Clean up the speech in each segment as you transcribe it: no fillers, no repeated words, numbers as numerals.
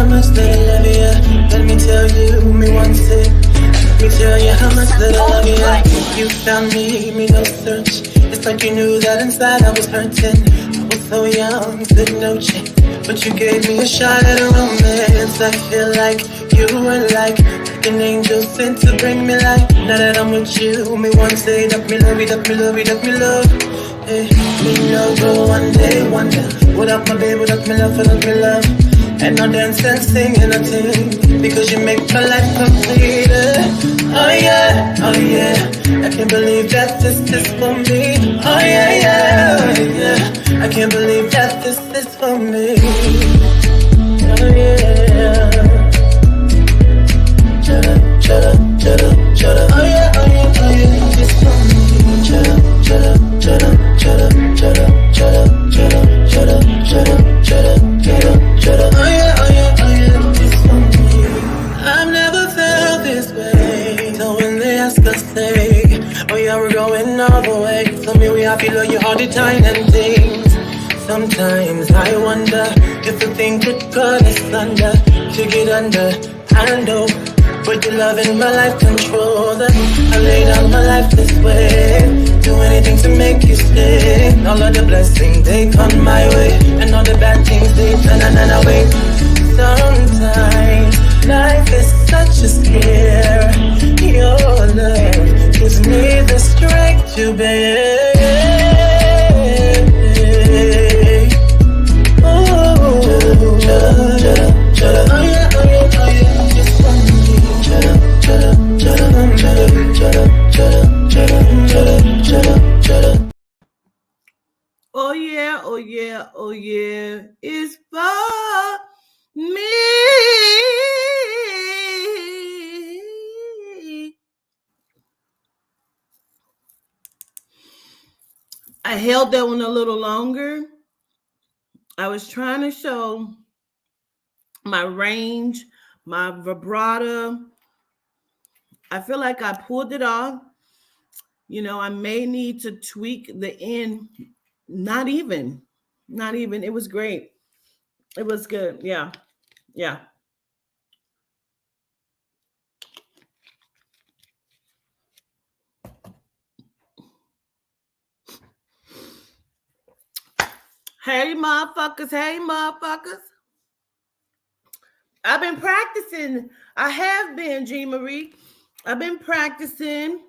how much that I love you. Let me tell you, me one say. Let me tell you how much that I love you. You found me no search. It's like you knew that inside I was hurting. I was so young, good no check. But you gave me a shot at a romance. I feel like you were like an angel sent to bring me light. Now that I'm with you, me one say that me love you, that me love you, that me love. Hey, me no go one day wonder. Without my baby, without me love, without me love. And no dance and sing and nothing, because you make my life complete. Oh yeah, oh yeah, I can't believe that this is for me. Oh yeah, yeah, oh yeah, I can't believe that this is for me. Oh yeah. Shut up, shut up, shut up, shut up. Oh yeah, oh yeah, oh yeah, it's for me. Shut up, shut up, shut up, shut up, shut up, shut up, shut up, shut up, shut up, shut up, shut up, shut up. Oh yeah, oh yeah, oh yeah, it's for me. I've never felt this way. So when they ask us, say, oh yeah, we're going all the way. Tell me we happy, love you all the time and things. Sometimes I wonder if the thing could cut us under, to get under. I know, but your love in my life control that. I lay down my life this way, do anything to make you stay. All of the blessings they come my way, and all the bad things they turn away. Sometimes life is such a scare. Your love gives me the strength to bear. Oh, shut up, shut up, shut up. Oh yeah, oh yeah, oh yeah, it's for me. Shut up, shut up, shut up, shut up, shut up, shut up, shut up, shut up, shut up, shut up. Oh yeah, oh yeah, oh yeah, it's for me. I held that one a little longer. I was trying to show my range, my vibrato. I feel like I pulled it off. You know, I may need to tweak the end. Not even. It was great. It was good. Yeah. Yeah. Hey, motherfuckers. Hey, motherfuckers. I've been practicing. I have been, Jean Marie. I've been practicing.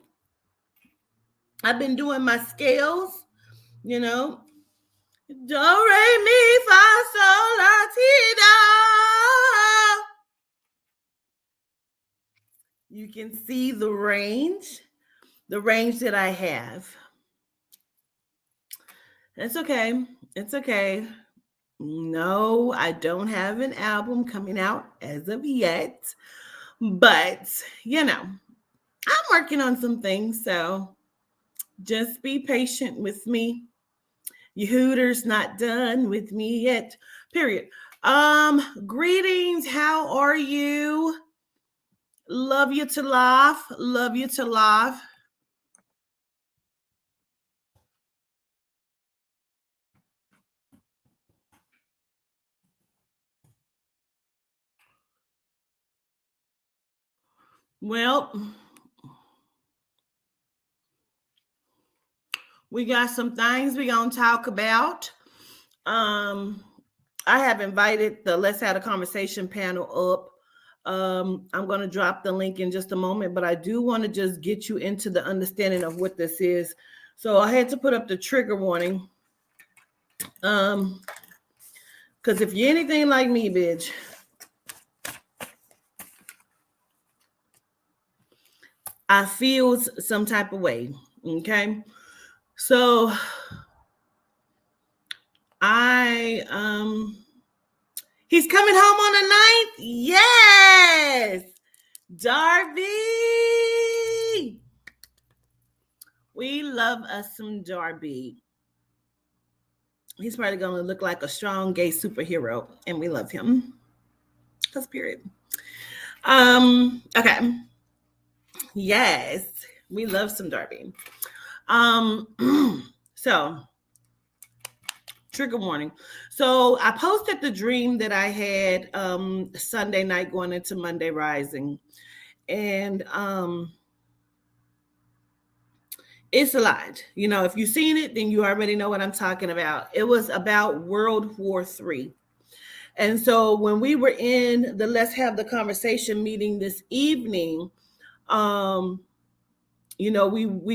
I've been doing my scales, you know. Do, re, mi, fa, sol, la, ti, do. You can see the range that I have. It's okay. It's okay. No, I don't have an album coming out as of yet, but you know, I'm working on some things, so just be patient with me. You hooters not done with me yet. Period. Greetings. How are you? Love you to laugh. Love you to laugh. Well, we got some things we're going to talk about. I have invited the Let's Have a Conversation panel up. I'm going to drop the link in just a moment, but I do want to just get you into the understanding of what this is. So I had to put up the trigger warning. Because if you're anything like me, bitch, I feel some type of way. Okay. So he's coming home on the 9th. Yes. Darby. We love us some Darby. He's probably going to look like a strong gay superhero, and we love him. That's period. Okay. Yes, we love some Darby. So Trigger warning. So I posted the dream that I had Sunday night going into Monday rising. And it's a lot. You know, if you've seen it, then you already know what I'm talking about. It was about World War III. And so when we were in the Let's Have the Conversation meeting this evening, we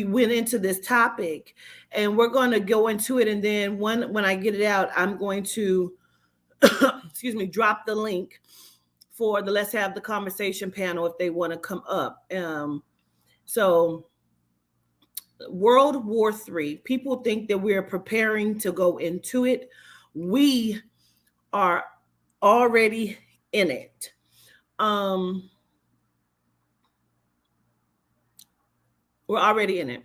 went into this topic, and we're going to go into it. And then when I get it out, I'm going to, drop the link for the Let's Have the Conversation panel if they want to come up. So World War III, people think that we're preparing to go into it. We are already in it. We're already in it.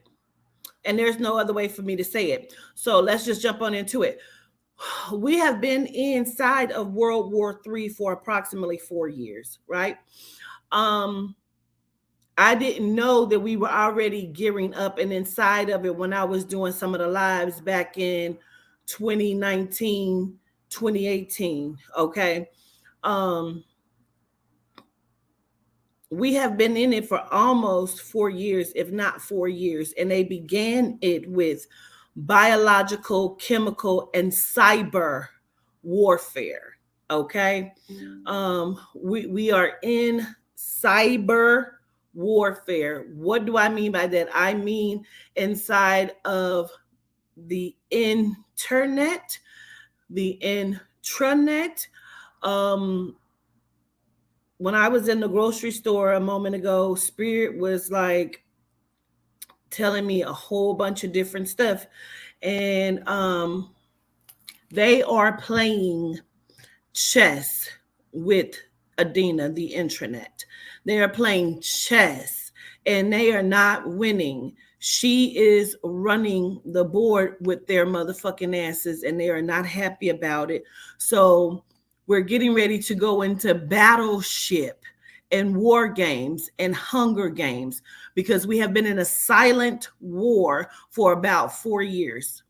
And there's no other way for me to say it. So let's just jump on into it. We have been inside of World War III for approximately 4 years, right? I didn't know that we were already gearing up and inside of it when I was doing some of the lives back in 2019, 2018, okay? We have been in it for almost 4 years, if not 4 years, and they began it with biological, chemical, and cyber warfare, okay? We are in cyber warfare. What do I mean by that? I mean inside of the internet, the intranet. When I was in the grocery store a moment ago, Spirit was like telling me a whole bunch of different stuff. And they are playing chess with Adina, the intranet. They are playing chess and they are not winning. She is running the board with their motherfucking asses and they are not happy about it. So we're getting ready to go into battleship and war games and hunger games because we have been in a silent war for about 4 years.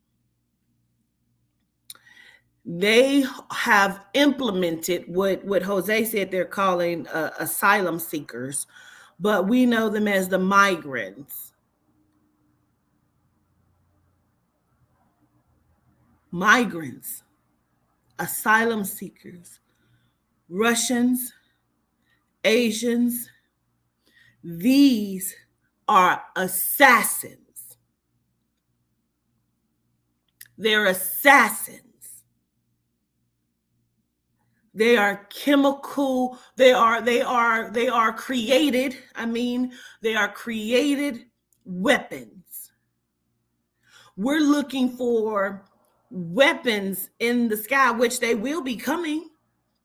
They have implemented what Jose said they're calling asylum seekers, but we know them as the migrants. Migrants, asylum seekers, Russians, Asians, these are assassins. They're assassins. They are chemical, they are created, they are created weapons. We're looking for weapons in the sky, which they will be coming.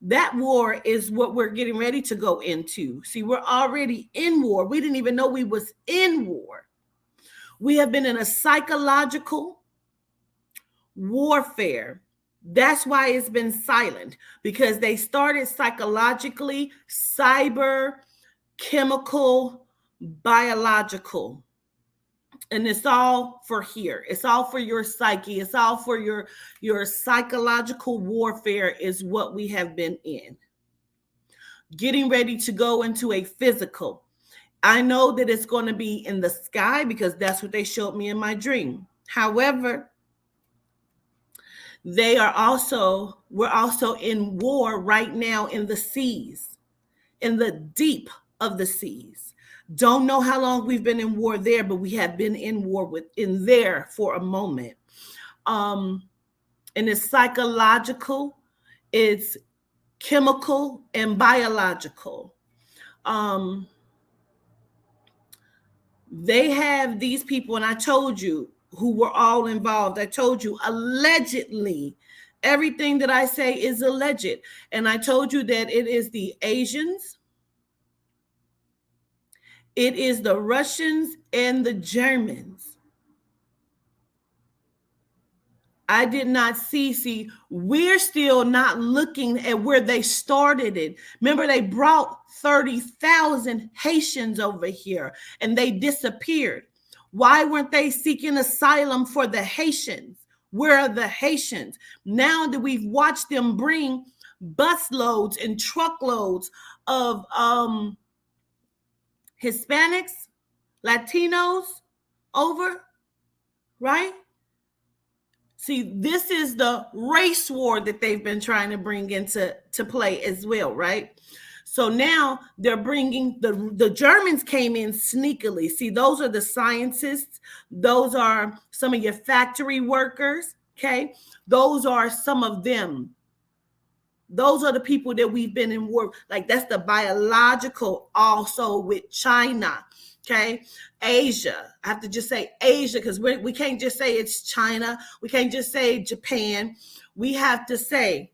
That war is what we're getting ready to go into. See, we're already in war. We didn't even know we was in war. We have been in a psychological warfare. That's why it's been silent, because they started psychologically, cyber, chemical, biological. And it's all for here. It's all for your psyche. It's all for your psychological warfare is what we have been in. Getting ready to go into a physical. I know that it's going to be in the sky because that's what they showed me in my dream. However, we're also in war right now in the seas, in the deep of the seas. Don't know how long we've been in war there, but we have been in war in there for a moment. And it's psychological, it's chemical and biological. They have these people, and I told you, who were all involved. I told you, allegedly, everything that I say is alleged. And I told you that it is the Asians, it is the Russians and the Germans. I did not see, we're still not looking at where they started it. Remember, they brought 30,000 Haitians over here and they disappeared. Why weren't they seeking asylum for the Haitians? Where are the Haitians? Now that we've watched them bring busloads and truckloads of Hispanics, Latinos over, right? See, this is the race war that they've been trying to bring into play as well, right? So now they're bringing the Germans came in sneakily. See, those are the scientists. Those are some of your factory workers, okay? Those are some of them. Those are the people that we've been in war. Like that's the biological also with China, okay? Asia. I have to just say Asia because we can't just say it's China. We can't just say Japan. We have to say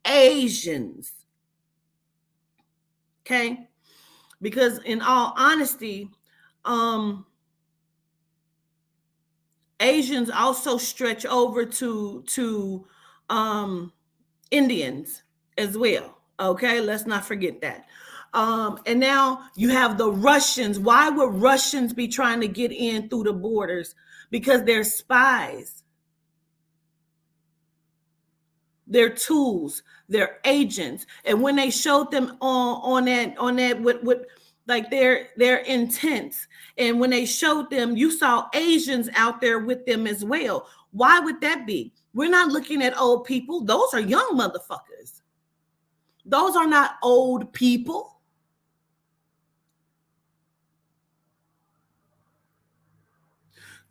Asians, okay? Because in all honesty, Asians also stretch over to Indians as well. Okay, let's not forget that. And now you have the Russians. Why would Russians be trying to get in through the borders? Because they're spies. They're tools. They're agents. And when they showed them on that with like their intents, and when they showed them, you saw Asians out there with them as well. Why would that be? We're not looking at old people. Those are young motherfuckers. Those are not old people.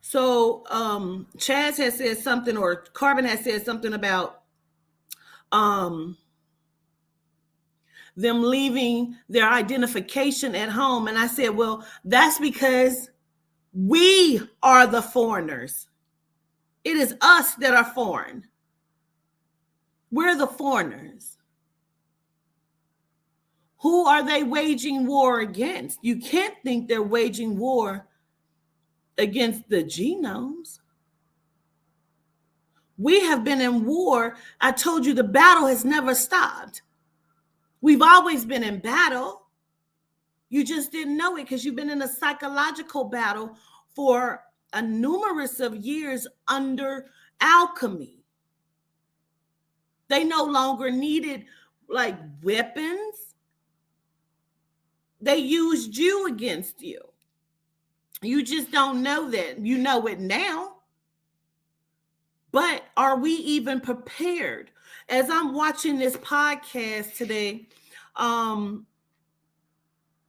So Chaz has said something, or Carbon has said something about them leaving their identification at home. And I said, well, that's because we are the foreigners. It is us that are foreign. We're the foreigners. Who are they waging war against? You can't think they're waging war against the genomes. We have been in war. I told you the battle has never stopped. We've always been in battle. You just didn't know it because you've been in a psychological battle for a numerous of years under alchemy. They no longer needed like weapons. They used you against you. You just don't know that. You know it now. But are we even prepared? As I'm watching this podcast today,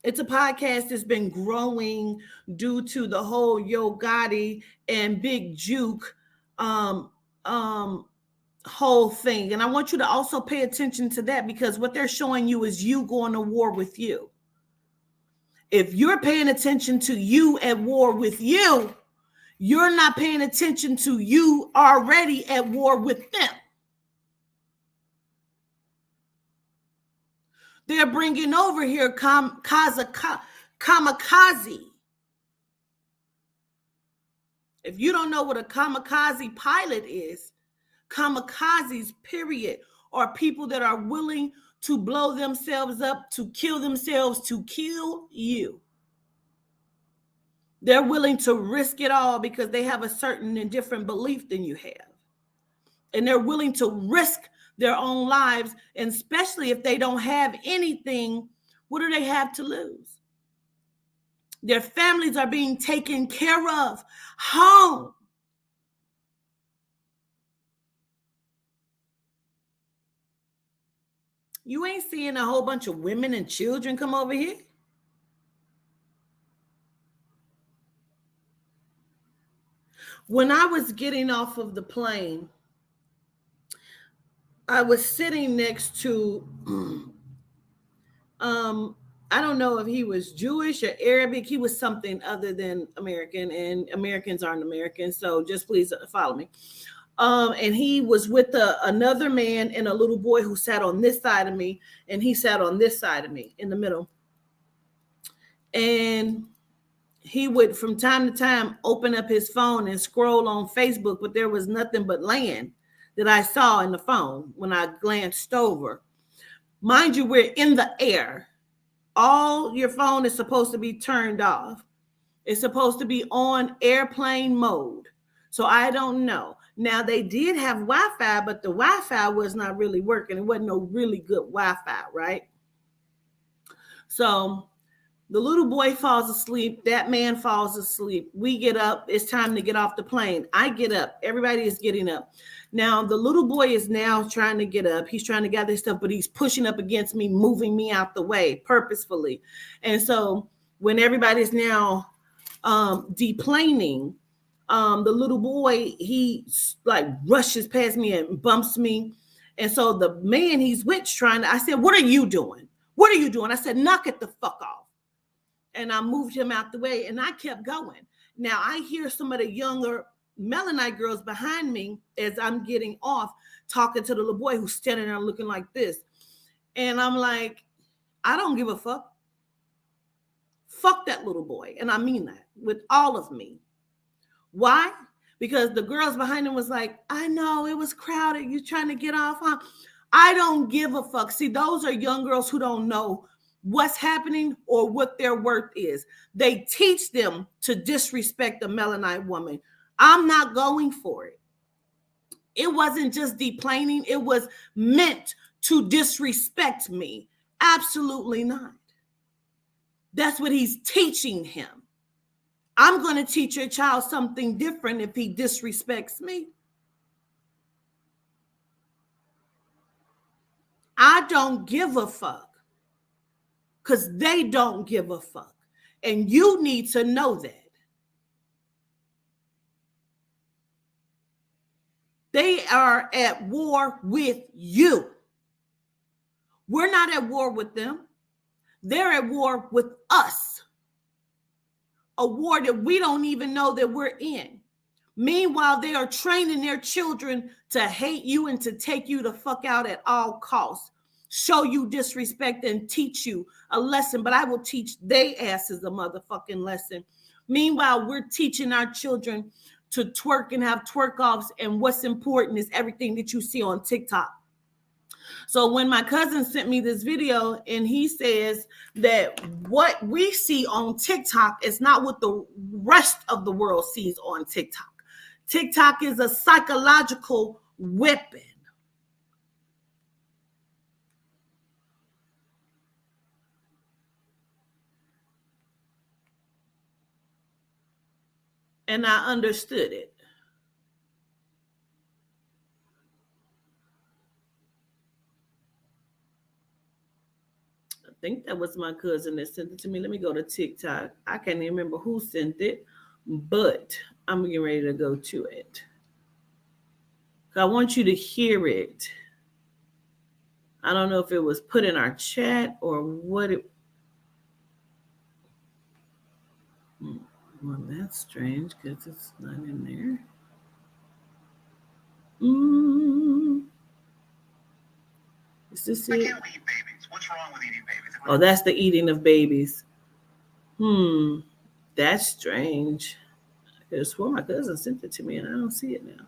it's a podcast that's been growing due to the whole Yo Gotti and Big Juke whole thing. And I want you to also pay attention to that because what they're showing you is you going to war with you. If you're paying attention to you at war with you, you're not paying attention to you already at war with them. They're bringing over here Kamikaze. If you don't know what a kamikaze pilot is, kamikazes, period, are people that are willing to blow themselves up, to kill themselves, to kill you. They're willing to risk it all because they have a certain and different belief than you have. And they're willing to risk their own lives, and especially if they don't have anything, what do they have to lose? Their families are being taken care of. Home. You ain't seeing a whole bunch of women and children come over here. When I was getting off of the plane, I was sitting next to, I don't know if he was Jewish or Arabic. He was something other than American, and Americans aren't American. So just please follow me. And he was with another man and a little boy who sat on this side of me, and he sat on this side of me in the middle. And he would, from time to time, open up his phone and scroll on Facebook, but there was nothing but land that I saw in the phone when I glanced over. Mind you, we're in the air. All your phone is supposed to be turned off. It's supposed to be on airplane mode. So I don't know. Now they did have Wi-Fi, but the Wi-Fi was not really working. It wasn't no really good Wi-Fi, right? So the little boy falls asleep. That man falls asleep. We get up. It's time to get off the plane. I get up. Everybody is getting up. Now, the little boy is now trying to get up. He's trying to gather his stuff, but he's pushing up against me, moving me out the way purposefully. And so when everybody's now deplaning, the little boy, he like rushes past me and bumps me. And so the man he's with I said, what are you doing? What are you doing? I said, knock it the fuck off. And I moved him out the way and I kept going. Now I hear some of the younger Melanin girls behind me as I'm getting off, talking to the little boy who's standing there looking like this. And I'm like, I don't give a fuck. Fuck that little boy. And I mean that with all of me. Why? Because the girls behind him was like, I know it was crowded. You trying to get off, huh? I don't give a fuck. See, those are young girls who don't know what's happening or what their worth is. They teach them to disrespect a Melanite woman. I'm not going for it. It wasn't just deplaning. It was meant to disrespect me. Absolutely not. That's what he's teaching him. I'm going to teach your child something different if he disrespects me. I don't give a fuck because they don't give a fuck. And you need to know that. They are at war with you. We're not at war with them. They're at war with us. A war that we don't even know that we're in. Meanwhile, they are training their children to hate you and to take you the fuck out at all costs. Show you disrespect and teach you a lesson. But I will teach they asses a motherfucking lesson. Meanwhile, we're teaching our children to twerk and have twerk offs. And what's important is everything that you see on TikTok. So when my cousin sent me this video and he says that what we see on TikTok is not what the rest of the world sees on TikTok. TikTok is a psychological weapon. And I understood it. I think that was my cousin that sent it to me. Let me go to TikTok. I can't even remember who sent it, but I'm getting ready to go to it. I want you to hear it. I don't know if it was put in our chat or what it. Well, that's strange because it's not in there. Is this it? I can't eat babies. What's wrong with eating babies? Oh, that's the eating of babies. That's strange. I could have sworn my cousin sent it to me and I don't see it now.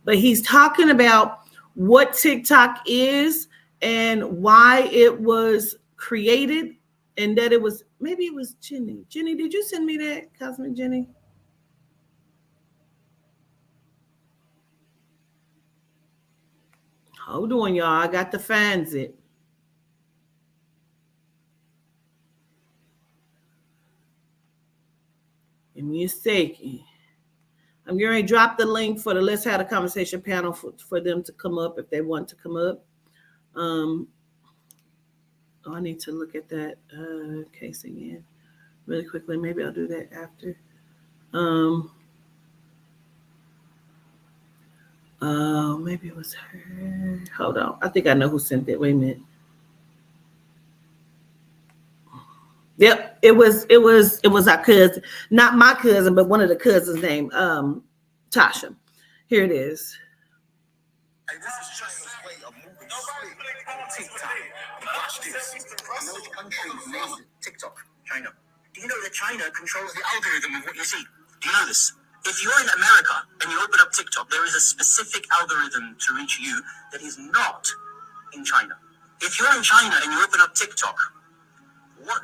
But he's talking about what TikTok is and why it was created. And that it was, maybe it was Jenny. Jenny, did you send me that, Cosmic Jenny? Hold on, y'all. I got to find it. Give me a second. I'm going to drop the link for the Let's Have a Conversation panel for them to come up if they want to come up. I need to look at that case again really quickly. Maybe I'll do that after. Maybe it was her. Hold on. I think I know who sent it. Wait a minute. Yep, it was our cousin, not my cousin, but one of the cousins named Tasha. Here it is. Hey, this is China's way of moving slick on TikTok. Watch this. I know which country made TikTok. China. Do you know that China controls the algorithm of what you see? Do you know this? If you're in America and you open up TikTok, there is a specific algorithm to reach you that is not in China. If you're in China and you open up TikTok, what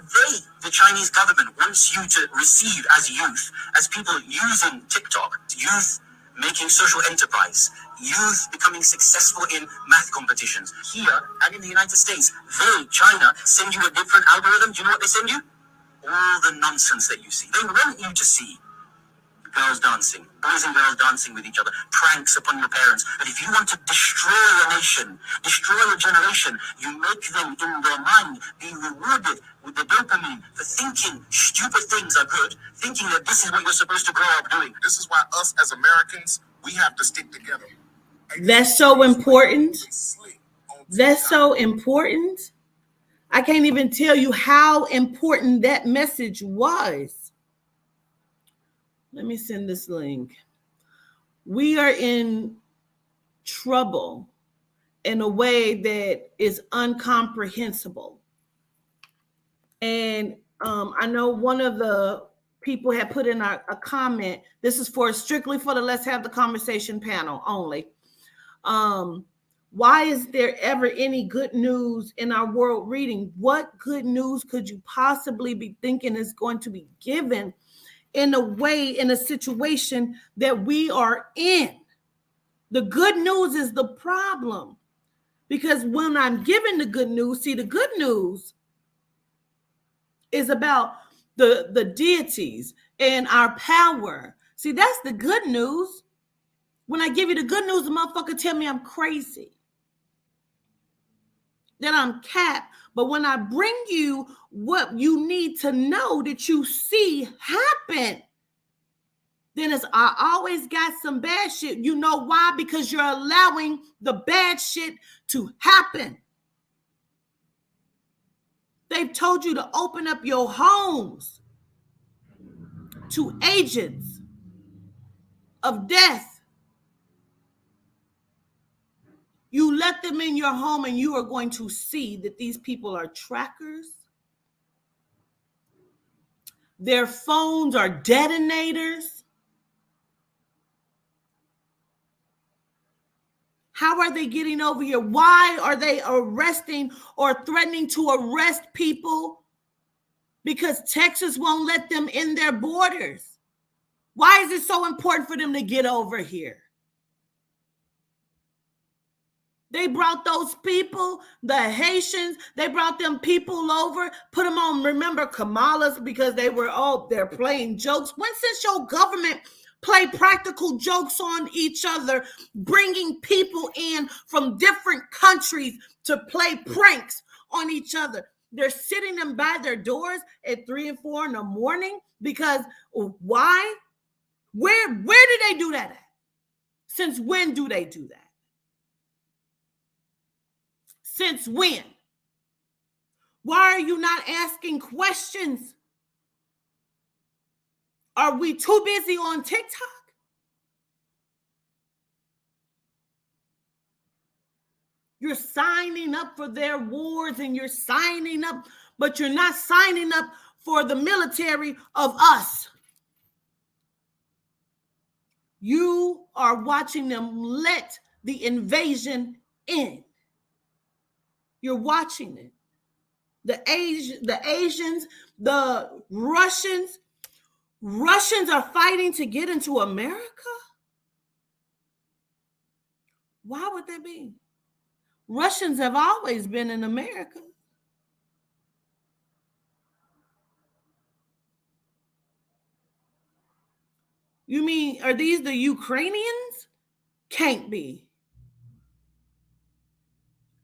the Chinese government wants you to receive as youth, as people using TikTok, youth making social enterprise, youth becoming successful in math competitions. Here and in the United States, China, send you a different algorithm. Do you know what they send you? All the nonsense that you see. They want you to see girls dancing, boys and girls dancing with each other, pranks upon your parents. But if you want to destroy a nation, destroy a generation, you make them in their mind be rewarded with the dopamine for thinking stupid things are good, thinking that this is what you're supposed to grow up doing. This is why us as Americans, we have to stick together. That's so important. That's so important. I can't even tell you how important that message was. Let me send this link. We are in trouble in a way that is incomprehensible. And I know one of the people had put in a comment. This is strictly for the Let's Have the Conversation panel only. Why is there ever any good news in our world reading? What good news could you possibly be thinking is going to be given in a situation that we are in? The good news is the problem. Because when I'm given the good news, see, the good news is about the deities and our power. See, that's the good news. When I give you the good news, the motherfucker tell me I'm crazy, that I'm capped. But when I bring you what you need to know that you see happen, then I always got some bad shit. You know why? Because you're allowing the bad shit to happen. They've told you to open up your homes to agents of death. You let them in your home and you are going to see that these people are trackers. Their phones are detonators. How are they getting over here? Why are they arresting or threatening to arrest people? Because Texas won't let them in their borders. Why is it so important for them to get over here? They brought those people, the Haitians, they brought them people over, put them on, remember, Kamala's, because they're playing jokes. When since your government play practical jokes on each other, bringing people in from different countries to play pranks on each other? They're sitting them by their doors at 3 and 4 in the morning because why? Where do they do that at? Since when do they do that? Since when? Why are you not asking questions? Are we too busy on TikTok? You're signing up for their wars and you're signing up, but you're not signing up for the military of us. You are watching them let the invasion in. You're watching it. The Asians, the Russians are fighting to get into America. Why would that be? Russians have always been in America. You mean, are these the Ukrainians? Can't be.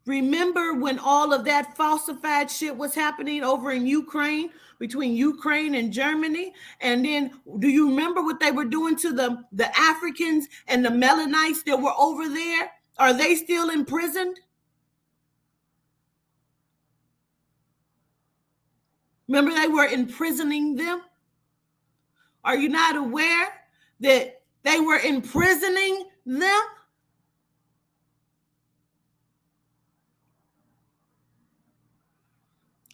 Remember when all of that falsified shit was happening over in Ukraine, between Ukraine and Germany? And then do you remember what they were doing to the Africans and the Melanites that were over there? Are they still imprisoned? Remember they were imprisoning them? Are you not aware that they were imprisoning them?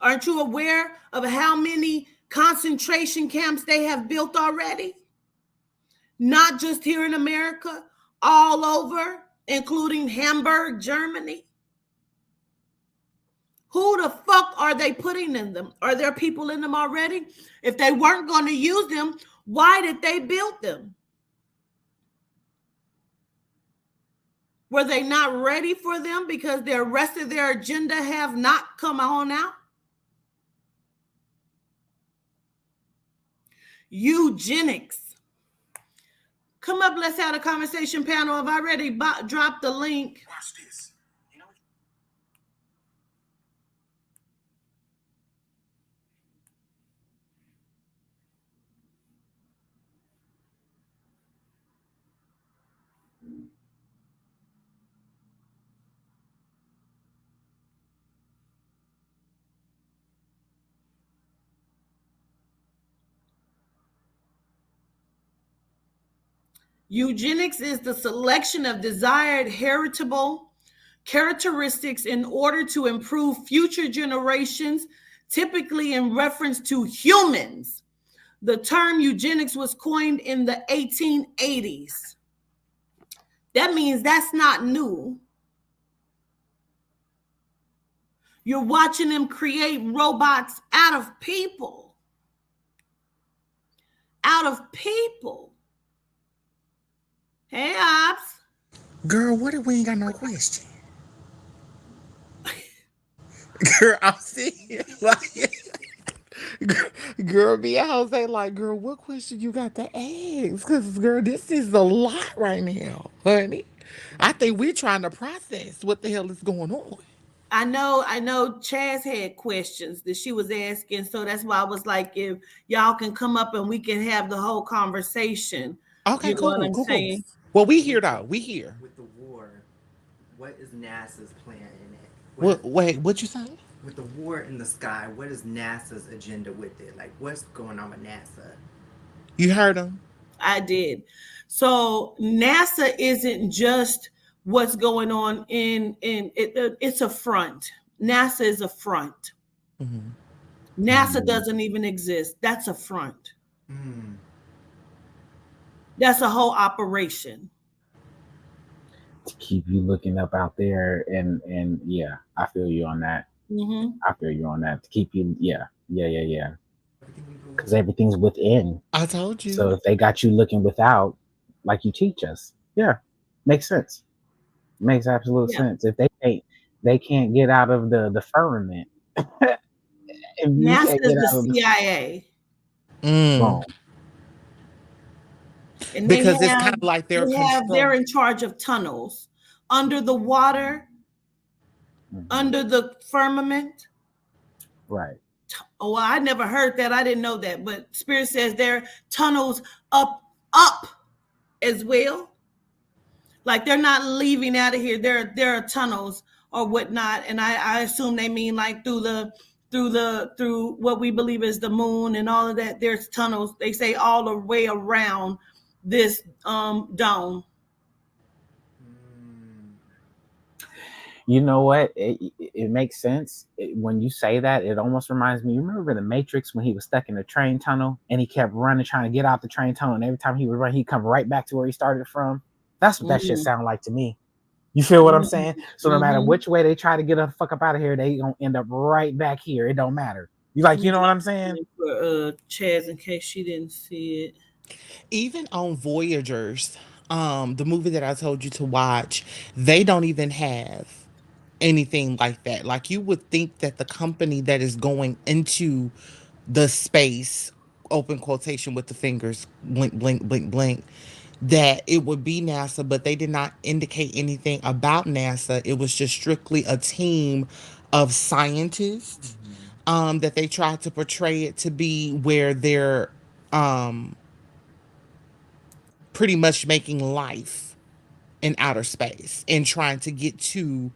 Aren't you aware of how many concentration camps they have built already? Not just here in America, all over, including Hamburg, Germany. Who the fuck are they putting in them? Are there people in them already? If they weren't going to use them, why did they build them? Were they not ready for them because the rest of their agenda have not come on out? Eugenics. Come up, let's have a conversation panel. I've already dropped the link. Watch this. Eugenics is the selection of desired heritable characteristics in order to improve future generations, typically in reference to humans. The term eugenics was coined in the 1880s. That means that's not new. You're watching them create robots out of people. Out of people. Hey, Ops. Girl, what if we ain't got no question? Girl, I'm sitting like, girl, me and Jose like, girl, what question you got to ask? Because, girl, this is a lot right now, honey. I think we're trying to process what the hell is going on. I know Chaz had questions that she was asking, so that's why I was like, if y'all can come up and we can have the whole conversation. Okay, you know what I'm saying? Well, we here though. We here. With the war, what is NASA's plan in it? What you say? With the war in the sky, what is NASA's agenda with it? Like, what's going on with NASA? You heard him? I did. So NASA isn't just what's going on in it, it's a front. NASA is a front. Mm-hmm. NASA doesn't even exist. That's a front. Mm. That's a whole operation. To keep you looking up out there, and yeah, I feel you on that. Mm-hmm. I feel you on that. To keep you, yeah. Because everything's within. I told you. So if they got you looking without, like you teach us, yeah, makes sense. Makes absolute sense. If they can't get out of the firmament. NASA is the CIA. Mm. And because it's kind of like they're in charge of tunnels under the water, under the firmament. Right. Oh, well, I never heard that. I didn't know that. But Spirit says there are tunnels up as well. Like they're not leaving out of here. There are tunnels or whatnot, and I assume they mean like through what we believe is the moon and all of that. There's tunnels. They say all the way around this dome. You know what? It makes sense. When you say that, it almost reminds me. You remember the Matrix when he was stuck in the train tunnel and he kept running, trying to get out the train tunnel, and every time he would run, he'd come right back to where he started from. That's what that shit sound like to me. You feel what I'm saying? So no matter which way they try to get the fuck up out of here, they gonna end up right back here. It don't matter. You know what I'm saying? For Chaz, in case she didn't see it. Even on Voyagers, the movie that I told you to watch, they don't even have anything like that. Like you would think that the company that is going into the space, open quotation with the fingers, blink, blink, blink, blink, that it would be NASA, but they did not indicate anything about NASA. It was just strictly a team of scientists that they tried to portray it to be, where they're pretty much making life in outer space and trying to get to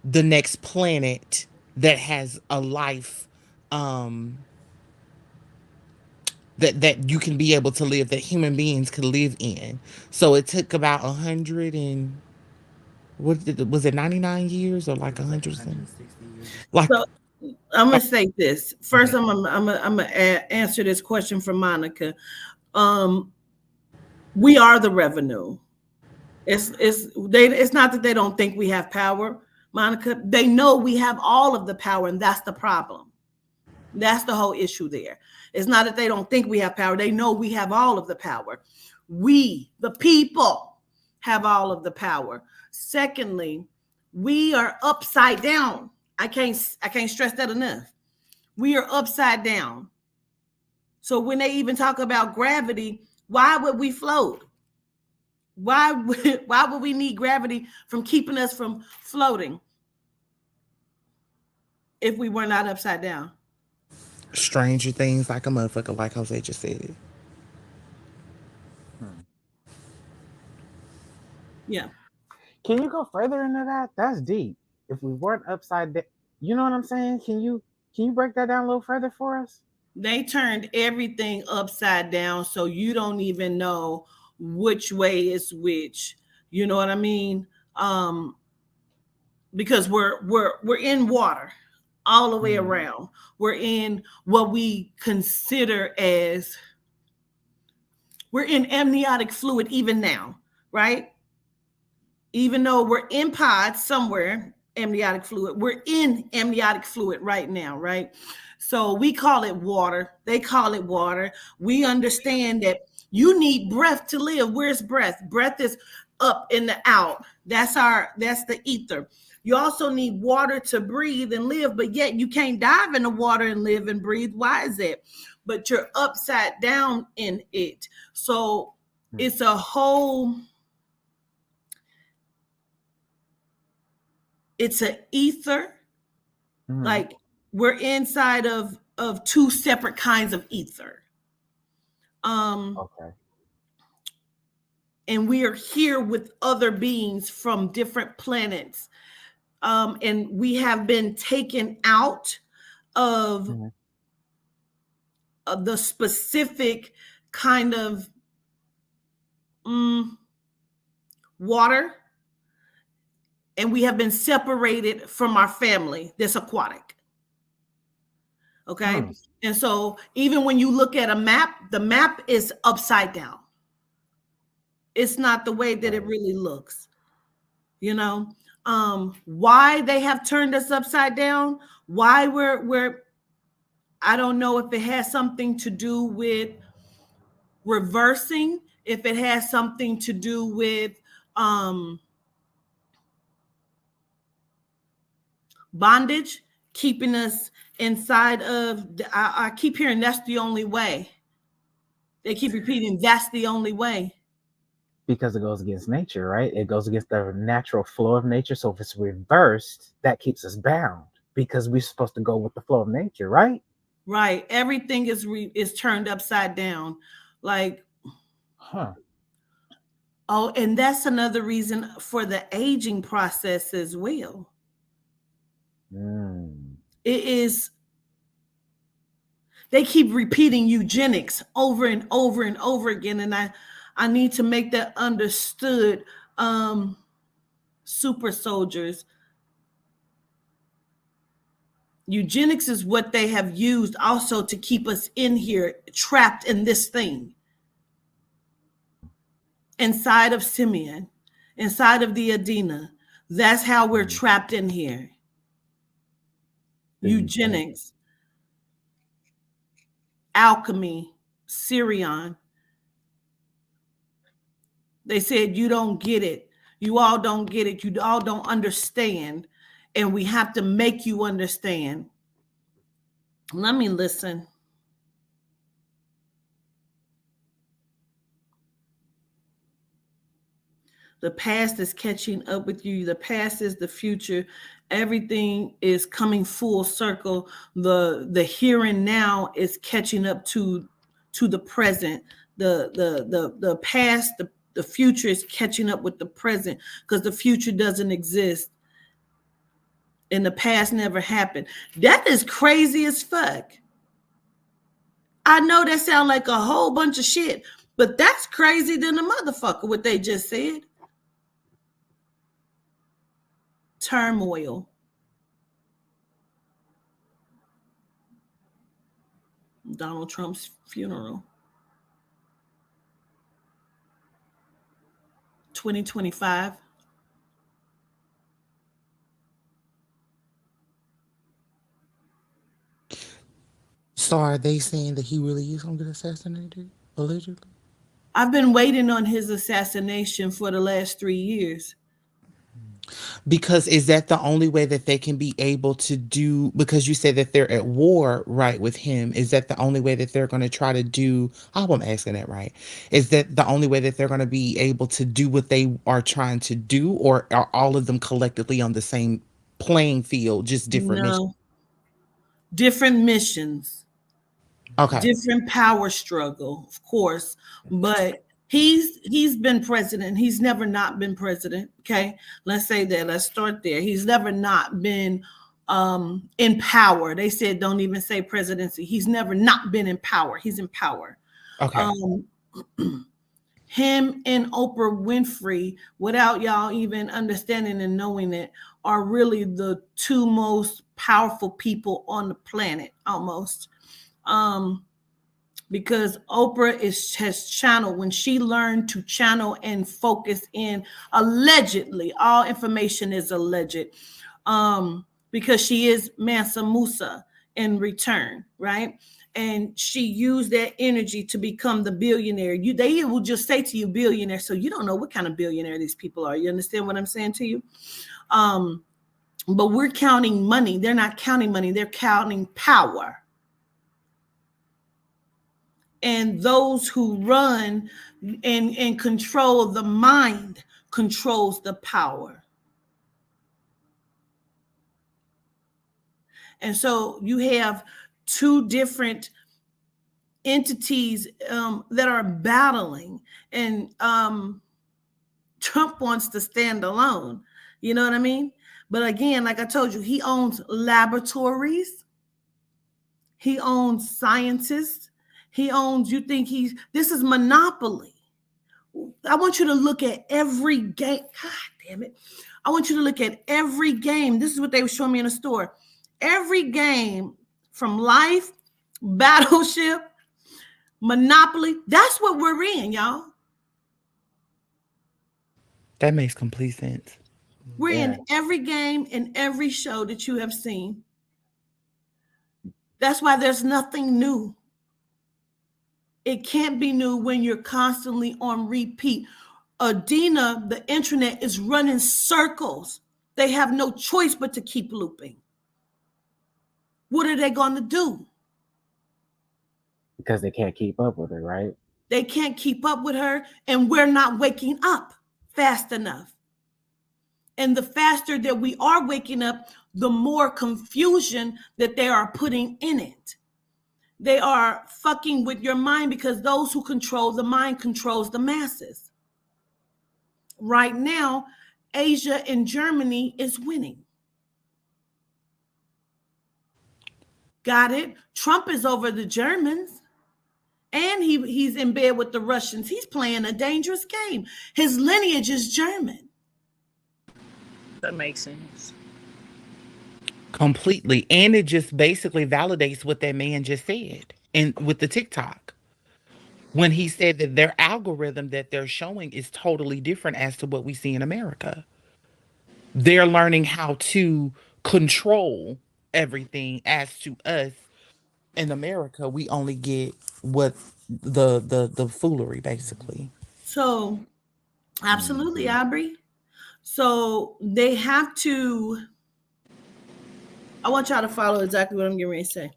the next planet that has a life that you can be able to live, that human beings can live in. So it took about 100 and was it 99 years or like 100 years? Like, so I'm gonna say this first. I'm gonna answer this question from Monica. We are the revenue. It's not that they don't think we have power, Monica. They know we have all of the power, and that's the problem. That's the whole issue there. It's not that they don't think we have power. They know we have all of the power. We, the people, have all of the power. Secondly, we are upside down. I can't stress that enough. We are upside down. So when they even talk about gravity, why would we float? Why would we need gravity from keeping us from floating if we were not upside down? Stranger things like a motherfucker, like Jose just said. Hmm. Yeah. Can you go further into that? That's deep. If we weren't upside down, you know what I'm saying? Can you break that down a little further for us? They turned everything upside down so you don't even know which way is which. You know what I mean? Because we're in water all the way Mm, around. We're in what we consider as we're in amniotic fluid even now, right? Even though we're in pods somewhere, amniotic fluid, we're in amniotic fluid right now, right? So we call it water. They call it water. We understand that you need breath to live. Where's breath? Breath is up and the out. That's the ether. You also need water to breathe and live, but yet you can't dive in the water and live and breathe. Why is that? But you're upside down in it. So mm, it's a whole, it's an ether. mm. Like we're inside of two separate kinds of ether. Um, Okay. and we are here with other beings from different planets. And we have been taken out of, Mm, of the specific kind of mm, water, and we have been separated from our family that's aquatic. Okay. mm. And so even when you look at a map, the map is upside down. It's not the way that it Right. really looks, you know. Why they have turned us upside down, why we're I don't know if it has something to do with reversing, if it has something to do with um bondage, keeping us inside of I keep hearing that's the only way. They keep repeating that's the only way. Because it goes against nature, right? It goes against the natural flow of nature. So if it's reversed, that keeps us bound because we're supposed to go with the flow of nature, right? Right. Everything is turned upside down. Like, Huh. oh, and that's another reason for the aging process as well. Mm. It is, they keep repeating eugenics over and over and over again. And I need to make that understood. Um, super soldiers. Eugenics is what they have used also to keep us in here, trapped in this thing, inside of Simeon, inside of the Adena. That's how we're Mm. trapped in here. The eugenic. Eugenics, alchemy, Syrian. They said, you don't get it. You all don't get it. You all don't understand. And we have to make you understand. Let me listen. The past is catching up with you. The past is the future. Everything is coming full circle. The here and now is catching up to the present. The past, the future is catching up with the present because the future doesn't exist and the past never happened. That is crazy as fuck. I know that sounds like a whole bunch of shit, but that's crazy than a motherfucker what they just said. Turmoil. Donald Trump's funeral. 2025. So are they saying that he really is gonna get assassinated? Allegedly? I've been waiting on his assassination for the last 3 years. Because is that the only way that they can be able to do, because you said that they're at war, right, with him? Is that the only way that they're going to try to do? I hope I'm asking that right. Is that the only way that they're going to be able to do what they are trying to do, or are all of them collectively on the same playing field, just different missions? No, different missions. Okay. Different power struggle, of course, but he's been president. He's never not been president. Okay, let's say that. Let's start there. He's never not been in power. They said don't even say presidency. He's never not been in power. He's in power. Okay. Him and Oprah Winfrey, without y'all even understanding and knowing it, are really the two most powerful people on the planet, almost. Because Oprah has channeled, when she learned to channel and focus in, allegedly, all information is alleged, because she is Mansa Musa in return, right? And she used that energy to become the billionaire. They will just say to you billionaire, so you don't know what kind of billionaire these people are. You understand what I'm saying to you? But we're counting money. They're not counting money. They're counting power. And those who run and control the mind controls the power. And so you have two different entities that are battling, and Trump wants to stand alone. You know what I mean? But again, like I told you, he owns laboratories. He owns scientists. He owns, this is monopoly. I want you to look at every game. God damn it. I want you to look at every game. This is what they were showing me in the store. Every game from Life, Battleship, Monopoly. That's what we're in, y'all. That makes complete sense. We're in every game and every show that you have seen. That's why there's nothing new. It can't be new when you're constantly on repeat. Adina, the internet is running circles. They have no choice but to keep looping. What are they going to do? Because they can't keep up with her, right? They can't keep up with her, and we're not waking up fast enough. And the faster that we are waking up, the more confusion that they are putting in it. They are fucking with your mind, because those who control the mind controls the masses. Right now, Asia and Germany is winning. Got it? Trump is over the Germans, and he's in bed with the Russians. He's playing a dangerous game. His lineage is German. That makes sense. Completely. And it just basically validates what that man just said. And with the TikTok, when he said that their algorithm that they're showing is totally different as to what we see in America. They're learning how to control everything. As to us in America, we only get what the foolery, basically. So, absolutely, Aubrey. So they have to, I want y'all to follow exactly what I'm getting ready to say.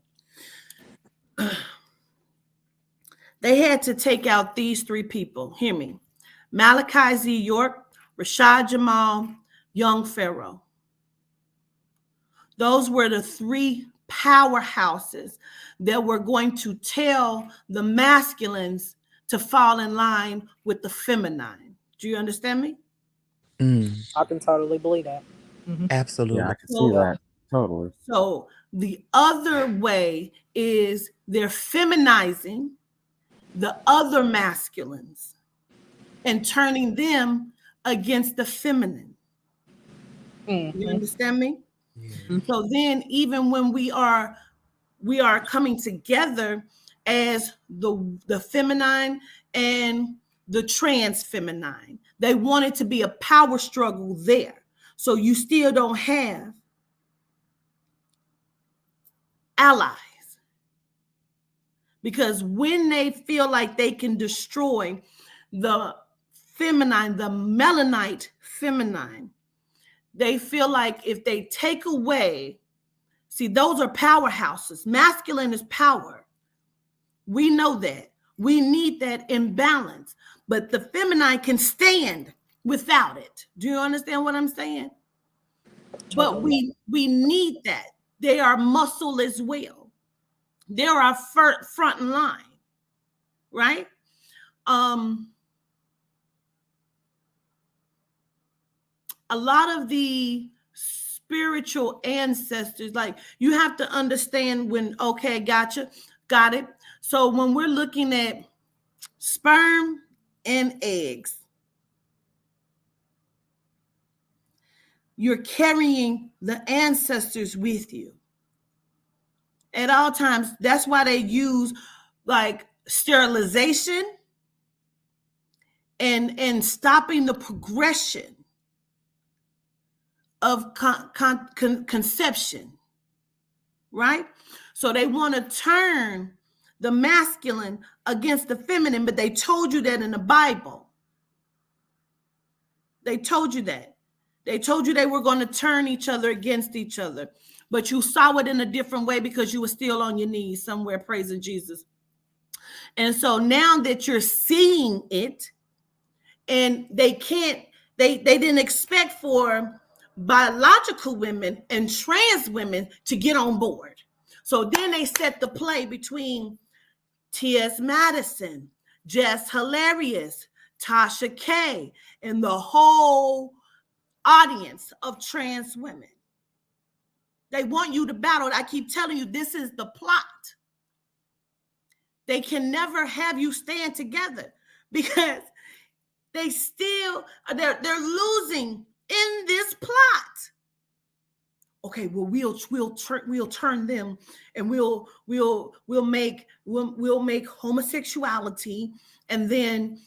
They had to take out these three people. Hear me. Kamikaze York, Rashad Jamal, Young Pharaoh. Those were the three powerhouses that were going to tell the masculines to fall in line with the feminine. Do you understand me? I can totally believe that. Absolutely. Yeah, I can see that. Totally. So the other way is they're feminizing the other masculines and turning them against the feminine. You understand me? So then, even when we are coming together as the feminine and the trans feminine, they want it to be a power struggle there. So you still don't have allies. Because when they feel like they can destroy the feminine, the melanite feminine, they feel like if they take away, see, those are powerhouses. Masculine is power. We know that. We need that imbalance. But the feminine can stand without it. Do you understand what I'm saying? But we need that. They are muscle as well. They're our front line, right? A lot of the spiritual ancestors, like you have to understand when, okay, gotcha, got it. So when we're looking at sperm and eggs, you're carrying the ancestors with you at all times. That's why they use like sterilization and stopping the progression of conception, right? So they want to turn the masculine against the feminine, but they told you that in the Bible. They told you that. They told you they were going to turn each other against each other, but you saw it in a different way because you were still on your knees somewhere praising Jesus. And so now that you're seeing it, and they didn't expect for biological women and trans women to get on board. So then they set the play between T.S. Madison, Jess Hilarious, Tasha K, and the whole audience of trans women. They want you to battle. I keep telling you, this is the plot. They can never have you stand together because they still, they're losing in this plot. Okay, well, we'll turn them, and we'll make homosexuality, and then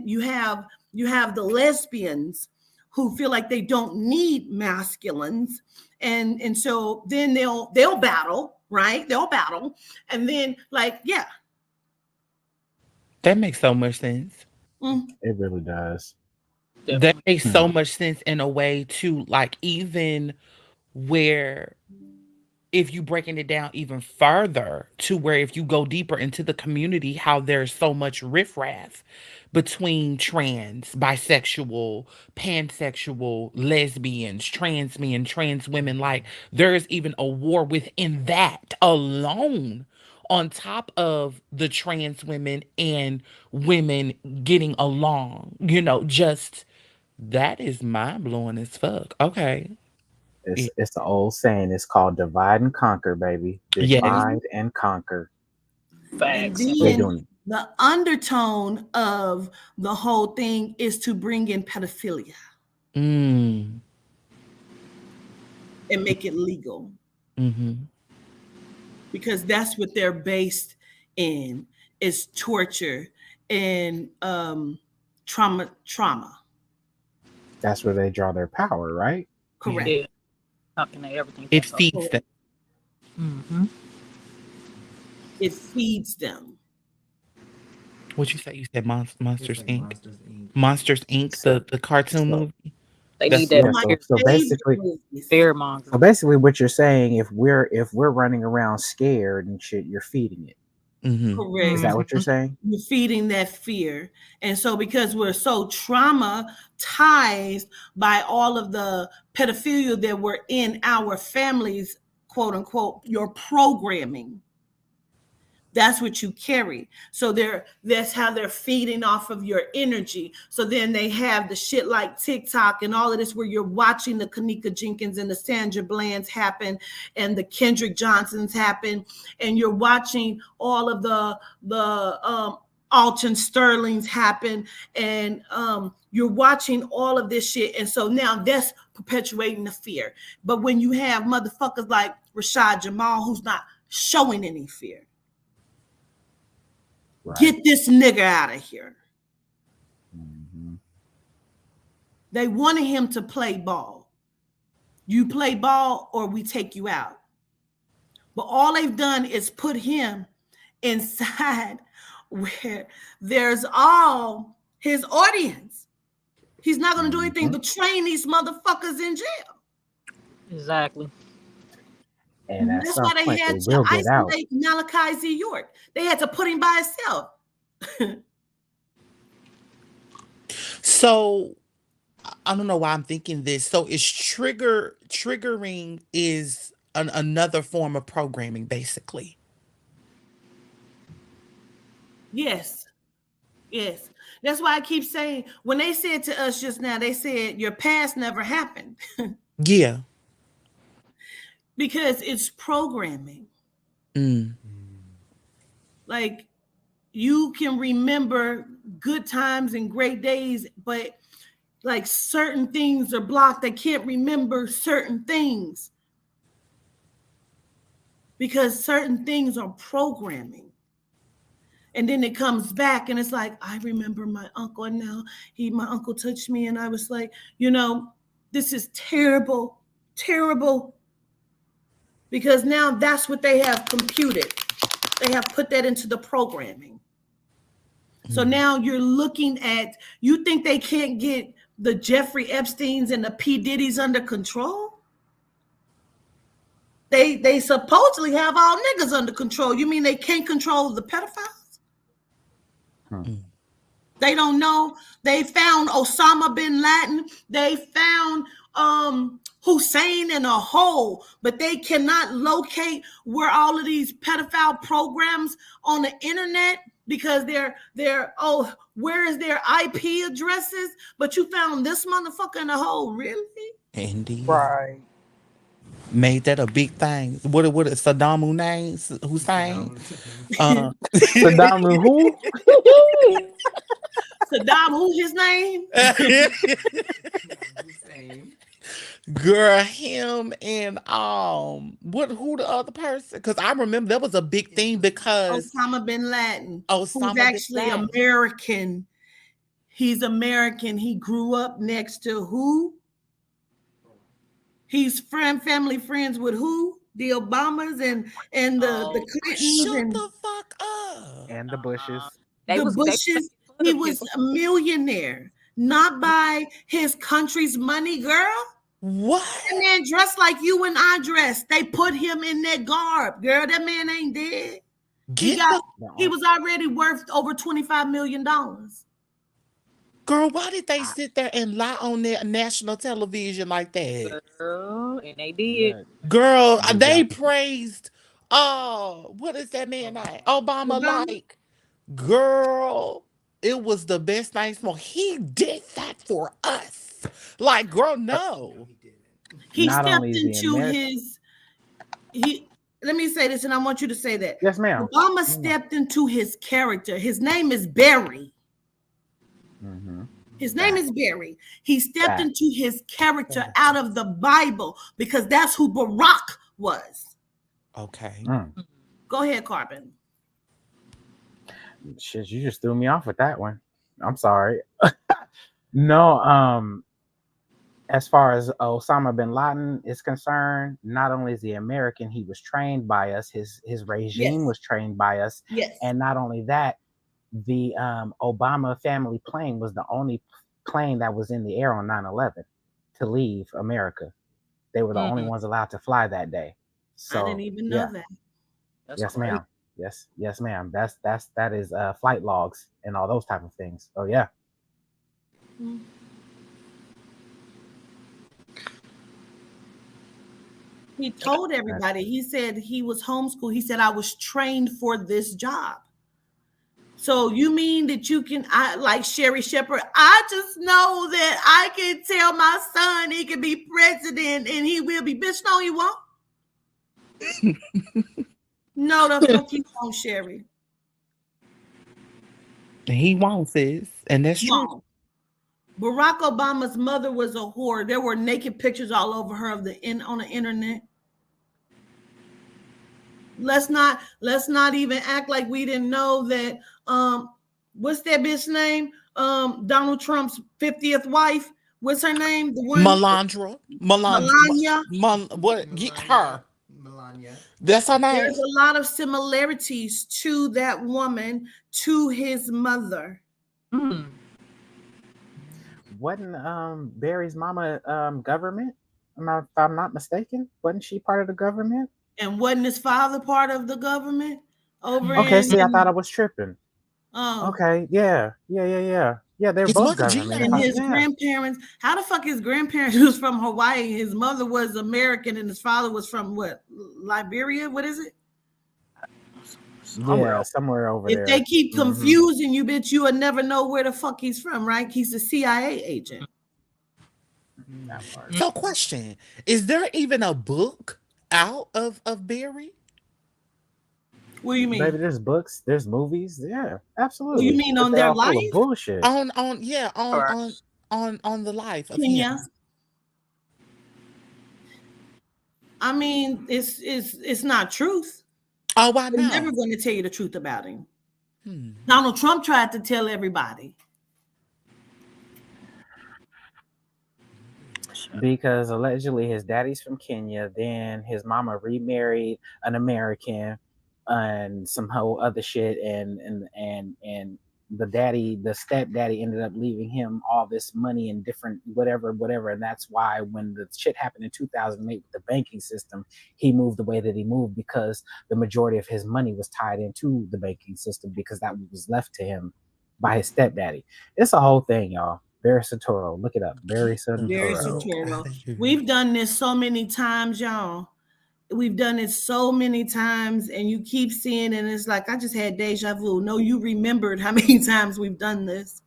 you have the lesbians who feel like they don't need masculines, and so then they'll battle, right? They'll battle, and then yeah. That makes so much sense. It really does. That makes so much sense in a way too, like even where if you breaking it down even further to where if you go deeper into the community, how there's so much riffraff between trans, bisexual, pansexual, lesbians, trans men, trans women. Like there's even a war within that alone, on top of the trans women and women getting along, just that is mind blowing as fuck. Okay. It's the old saying. It's called divide and conquer, baby. Yes. Divide and conquer. And Facts. They're then doing it. the undertone of the whole thing is to bring in pedophilia Mm. and make it legal, Mm-hmm. because that's what they're based in, is torture and trauma. That's where they draw their power, right? Correct. Yeah. How can they everything? It feeds them. Mm-hmm. It feeds them. What you say? You said Monsters It's like Inc. Monsters Inc. Monsters Inc. The cartoon movie. They That's- need that yeah, so basically, fear monger. so basically, what you're saying, if we're running around scared and shit, you're feeding it. Mm-hmm. Correct. Is that what you're saying? You're feeding that fear. And so because we're so traumatized by all of the pedophilia that were in our families, quote unquote, your programming, that's what you carry. So that's how they're feeding off of your energy. So then they have the shit like TikTok and all of this, where you're watching the Kanika Jenkins and the Sandra Blands happen, and the Kendrick Johnsons happen, and you're watching all of the Alton Sterlings happen, and you're watching all of this shit. And so now that's perpetuating the fear. But when you have motherfuckers like Rashad Jamal, who's not showing any fear, Right. get this nigga out of here. Mm-hmm. They wanted him to play ball. You play ball or we take you out. But all they've done is put him inside where there's all his audience. He's not going to do anything but train these motherfuckers in jail. Exactly. And at That's some why they point, had they to will get out. isolate Malachi Z. York. They had to put him by himself. So I don't know why I'm thinking this. So is triggering is another form of programming, basically. Yes. Yes. That's why I keep saying, when they said to us just now, they said your past never happened. Yeah. Because it's programming. Mm. Like, you can remember good times and great days, but like certain things are blocked. They can't remember certain things because certain things are programming. And then it comes back and it's like, I remember my uncle, and now my uncle touched me and I was like, this is terrible, terrible. Because now that's what they have computed. They have put that into the programming. So now you're looking at, you think they can't get the Jeffrey Epsteins and the P. Diddy's under control? They supposedly have all niggas under control. You mean they can't control the pedophiles? They don't know. They found Osama bin Laden. They found Hussein in a hole, but they cannot locate where all of these pedophile programs on the internet because they're where is their IP addresses? But you found this motherfucker in a hole, really? Indeed. Right. Made that a big thing. What Saddam Hussein? Saddam who? Saddam, who his name? Girl, him and who the other person? Because I remember that was a big thing because Osama bin Laden. Osama who's actually bin Laden. American. He's American. He grew up next to who? He's family friends with who? The Obamas and the Clintons. Shut and the fuck up. And the Bushes. the Bushes. He was a millionaire, not by his country's money, girl. What? That man dressed like you and I dress. They put him in that garb, girl. That man ain't dead. He was already worth over $25 million. Girl, why did they sit there and lie on their national television like that? Girl, and they did. Girl, they praised, what is that man name? Obama. Like, girl, it was the best thing. He did that for us. Like, girl, no. He stepped into let me say this, and I want you to say that. Yes, ma'am. Obama stepped into his character. His name is Barry. Mm-hmm. His name is Barry. He stepped into his character out of the Bible because that's who Barack was. Okay. Go ahead, Carbon. Shit, you just threw me off with that one. I'm sorry. No, as far as Osama bin Laden is concerned, not only is he American, he was trained by us. His regime was trained by us. Yes. And not only that, the Obama family plane was the only plane that was in the air on 9/11 to leave America. They were the only ones allowed to fly that day. So I didn't even know that. Yes, ma'am. Yes, ma'am. That is flight logs and all those type of things. Oh yeah. He told everybody. He said he was homeschooled. He said, I was trained for this job. So you mean that you can, like Sherry Shepherd, I just know that I can tell my son he can be president and he will be. Bitch, no, he won't. No, the fuck he won't, Sherry. He won't, sis. And that's true. Barack Obama's mother was a whore. There were naked pictures all over her on the internet. Let's not even act like we didn't know that. What's that bitch name? Donald Trump's 50th wife. What's her name? The one Melania. What? Get her. Melania. That's her name. There's a lot of similarities to that woman, to his mother. wasn't Barry's mama government? If I'm not mistaken, wasn't she part of the government? And wasn't his father part of the government over Okay, in? see, I thought I was tripping. Oh, Okay, yeah. They're His both mother government. and GI. his grandparents. How the fuck his grandparents was from Hawaii? His mother was American, and his father was from what? Liberia? What is it? Somewhere over If there. they keep confusing you, bitch, you will never know where the fuck he's from, right? He's a CIA agent. That part. So, question: is there even a book out of Barry? What do you mean? Baby, there's books, there's movies. Yeah, absolutely. What do you mean But on they're their all full life? of bullshit. On the life of Kenya. him. I mean, it's not truth. Oh, why They're not? never going to tell you the truth about him. Donald Trump tried to tell everybody. Because allegedly his daddy's from Kenya, then his mama remarried an American and some whole other shit, and the stepdaddy ended up leaving him all this money and different whatever, and that's why when the shit happened in 2008 with the banking system, he moved the way that he moved, because the majority of his money was tied into the banking system, because that was left to him by his stepdaddy. It's a whole thing, y'all. Barry Soetoro, look it up. Barry Soetoro. We've done this so many times, y'all. We've done it so many times, and you keep seeing, and it's like I just had deja vu. No, you remembered how many times we've done this.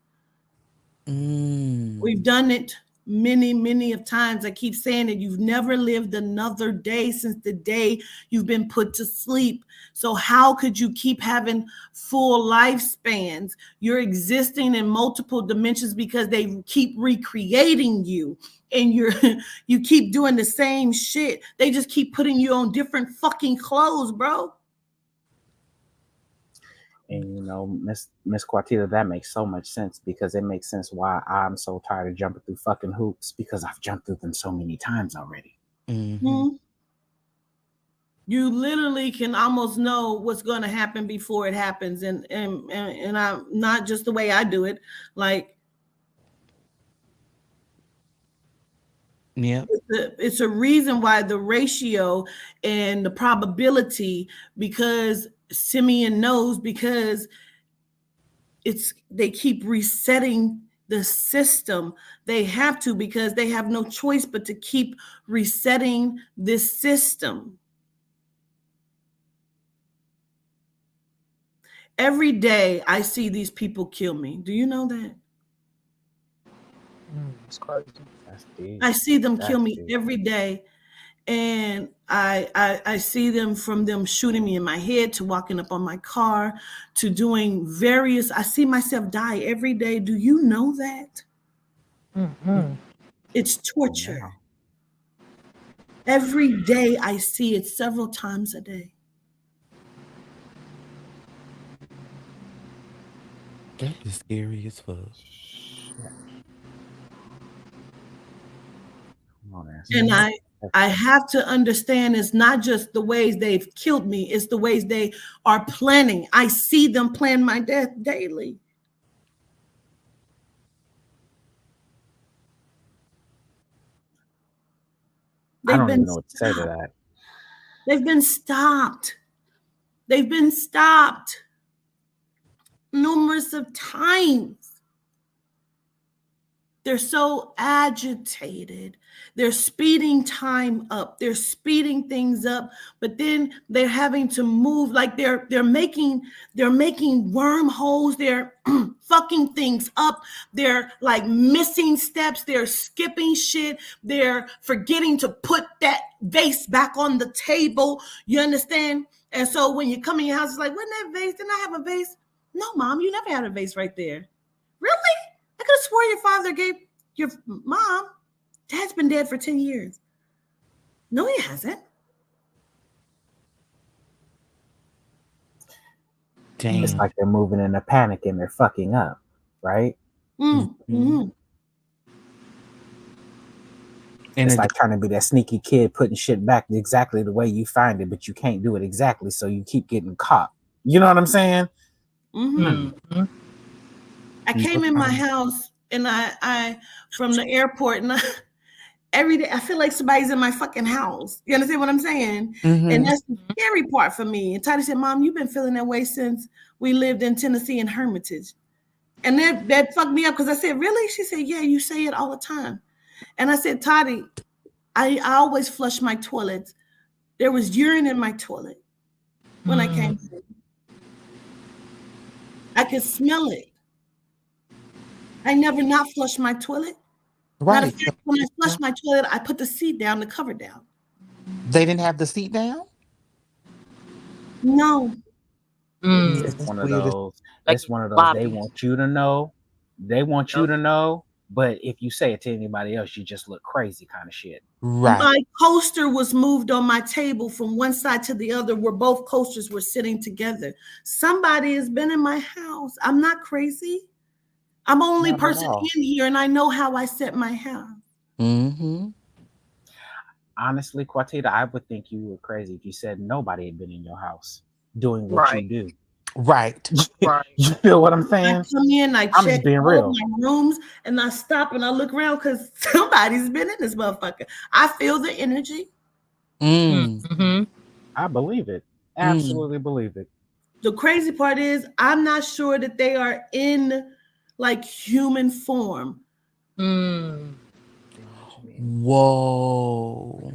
We've done it many of times. I keep saying it. You've never lived another day since the day you've been put to sleep. So how could you keep having full lifespans? You're existing in multiple dimensions because they keep recreating you, and you keep doing the same shit. They just keep putting you on different fucking clothes, bro. And you know, Miss Quartita, that makes so much sense, because it makes sense why I'm so tired of jumping through fucking hoops, because I've jumped through them so many times already. You literally can almost know what's going to happen before it happens, and I'm not just the way I do it. Like, yeah, it's a reason why the ratio and the probability, because Simeon knows, because they keep resetting the system. They have to, because they have no choice but to keep resetting this system. Every day I see these people kill me. Do you know that? It's crazy. I see them kill me every day. And I see them, from them shooting me in my head, to walking up on my car, to doing various, I see myself die every day. Do you know that? It's torture. Yeah. Every day I see it, several times a day. that is scary as fuck. And I have to understand, it's not just the ways they've killed me, it's the ways they are planning. I see them plan my death daily. I don't even know what to say to that. They've been stopped. They've been stopped numerous of times. They're so agitated. They're speeding time up. They're speeding things up, but then they're having to move, like they're making wormholes. They're fucking things up. They're like missing steps. They're skipping shit. They're forgetting to put that vase back on the table. You understand? And so when you come in your house, it's like, wasn't that vase? Didn't I have a vase? No, Mom, you never had a vase right there. Really? I could have swore your father gave your mom. Dad's been dead for 10 years. No, he hasn't. Damn. It's like they're moving in a panic and they're fucking up, right? Mm-hmm. And it's like trying to be that sneaky kid putting shit back exactly the way you find it, but you can't do it exactly, so you keep getting caught. You know what I'm saying? Mm-hmm. I came in my house and I from the airport, and every day I feel like somebody's in my fucking house. You understand what I'm saying? And that's the scary part for me. And Tati said, Mom, you've been feeling that way since we lived in Tennessee in Hermitage. And that fucked me up because I said, really? She said, yeah, you say it all the time. And I said, Tati, I always flush my toilets. There was urine in my toilet when I came home. I could smell it. I never not flushed my toilet. Matter of fact, when I flushed my toilet, I put the seat down, the cover down. They didn't have the seat down? No. It's one of those. It's one of those. They want you to know. They want you to know. But if you say it to anybody else, you just look crazy, kind of shit. Right. My coaster was moved on my table from one side to the other, where both coasters were sitting together. Somebody has been in my house. I'm not crazy. I'm the only person in here, and I know how I set my house. Honestly, Quatita, I would think you were crazy if you said nobody had been in your house doing what you do. Right. You feel what I'm saying? I come in, I I'm check being all real. my rooms, and I stop and I look around because somebody's been in this motherfucker. I feel the energy. I believe it. Absolutely believe it. The crazy part is I'm not sure that they are in like human form. Whoa.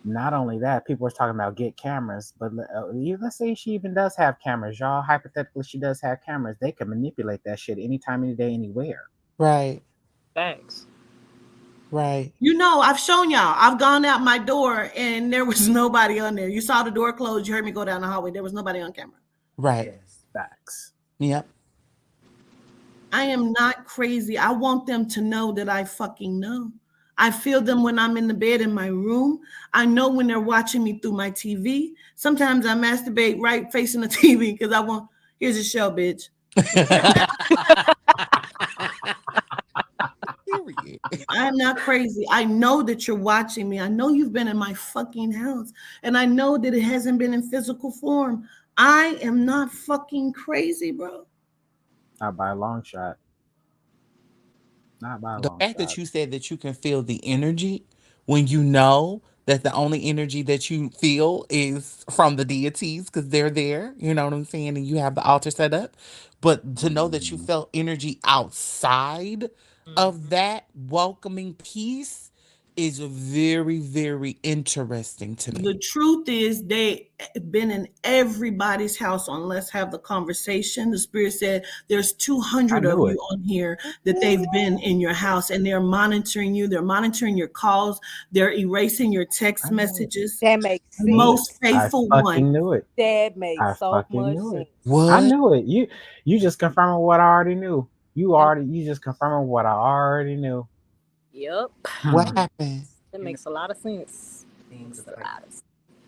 Not only that, people are talking about get cameras, but let's say she even does have cameras, y'all. Hypothetically, she does have cameras. They can manipulate that shit anytime, any day, anywhere. Right. Thanks. Right. You know, I've shown y'all. I've gone out my door and there was nobody on there. You saw the door closed. You heard me go down the hallway. There was nobody on camera. Right. Facts. Yep. I am not crazy. I want them to know that I fucking know. I feel them when I'm in the bed in my room. I know when they're watching me through my TV. Sometimes I masturbate right facing the TV because I want, here's a show, bitch. I'm not crazy. I know that you're watching me. I know you've been in my fucking house. And I know that it hasn't been in physical form. I am not fucking crazy, bro. Not by a long shot. The fact that you said that you can feel the energy when you know that the only energy that you feel is from the deities because they're there, you know what I'm saying, and you have the altar set up. But to know that you felt energy outside of that welcoming piece is very, very interesting to me. The truth is they've been in everybody's house on Let's Have the Conversation. The Spirit said there's 200 of you on here that they've been in your house and they're monitoring you. They're monitoring your calls. They're erasing your text messages. That makes sense. The most faithful I one. fucking knew it. That makes so much sense. What? I knew it. You just confirming what I already knew. You just confirming what I already knew. Yep. What happened? That makes a lot of sense.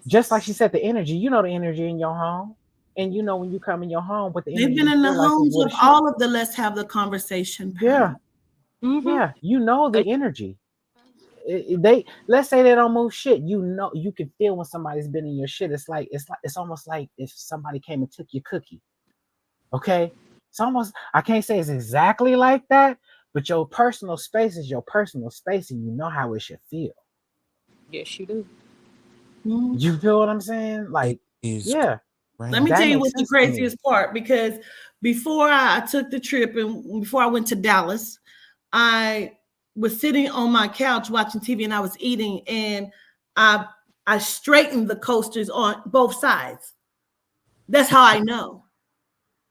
Just like she said, the energy. You know the energy in your home, and you know when you come in your home, what the energy. They've been in the feel like homes is of all of the Let's Have the Conversation. Yeah. Yeah, you know the energy. Let's say they don't move shit. You know, you can feel when somebody's been in your shit. It's almost like if somebody came and took your cookie. Okay, it's almost, I can't say it's exactly like that, but your personal space is your personal space, and you know how it should feel. Yes, you do. You feel what I'm saying? Like, yeah. Let me tell you what's the craziest part, because before I took the trip and before I went to Dallas, I was sitting on my couch watching TV and I was eating, and I straightened the coasters on both sides. That's how I know,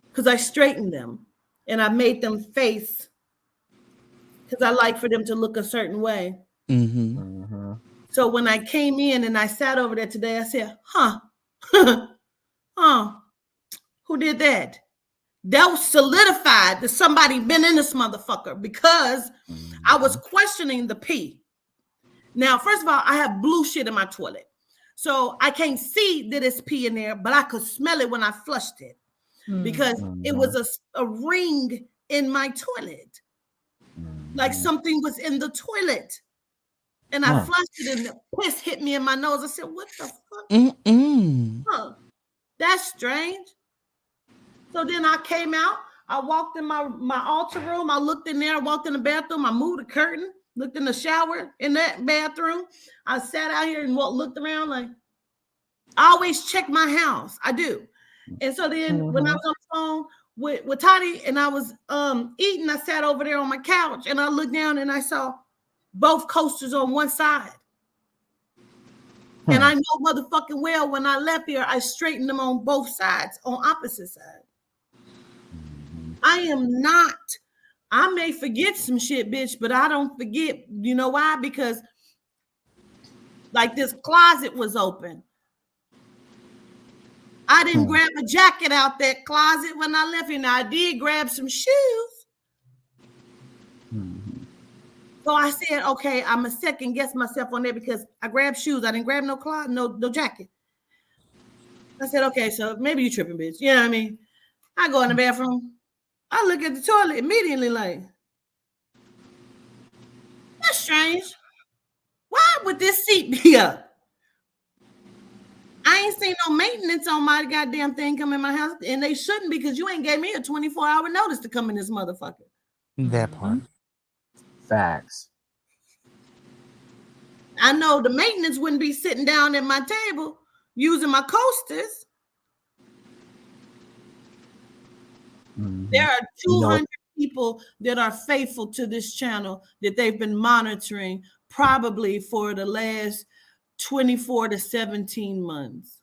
because I straightened them and I made them face, because I like for them to look a certain way. So when I came in and I sat over there today, I said, who did that? That was solidified that somebody been in this motherfucker, because I was questioning the pee. Now, first of all, I have blue shit in my toilet. So I can't see that it's pee in there, but I could smell it when I flushed it, because it was a ring in my toilet. Like something was in the toilet. And I flushed it and the piss hit me in my nose. I said, what the fuck? That's strange. So then I came out, I walked in my altar room. I looked in there. I walked in the bathroom. I moved the curtain. Looked in the shower in that bathroom. I sat out here and looked around like I always check my house. I do. And so then when I was on the phone with Toddy and I was eating, I sat over there on my couch and I looked down and I saw both coasters on one side. And I know motherfucking well when I left here, I straightened them on both sides, on opposite sides. I am not, I may forget some shit, bitch, but I don't forget. You know why? Because like this closet was open. I didn't grab a jacket out that closet when I left here. Now I did grab some shoes. So I said, okay, I'm a second guess myself on there because I grabbed shoes. I didn't grab no closet, no jacket. I said, okay, so maybe you tripping, bitch. You know what I mean? I go in the bathroom. I look at the toilet immediately like, that's strange. Why would this seat be up? I ain't seen no maintenance on my goddamn thing come in my house, and they shouldn't because you ain't gave me a 24-hour notice to come in this motherfucker. That part. Facts. I know the maintenance wouldn't be sitting down at my table using my coasters. There are 200 people that are faithful to this channel that they've been monitoring probably for the last 24 to 17 months.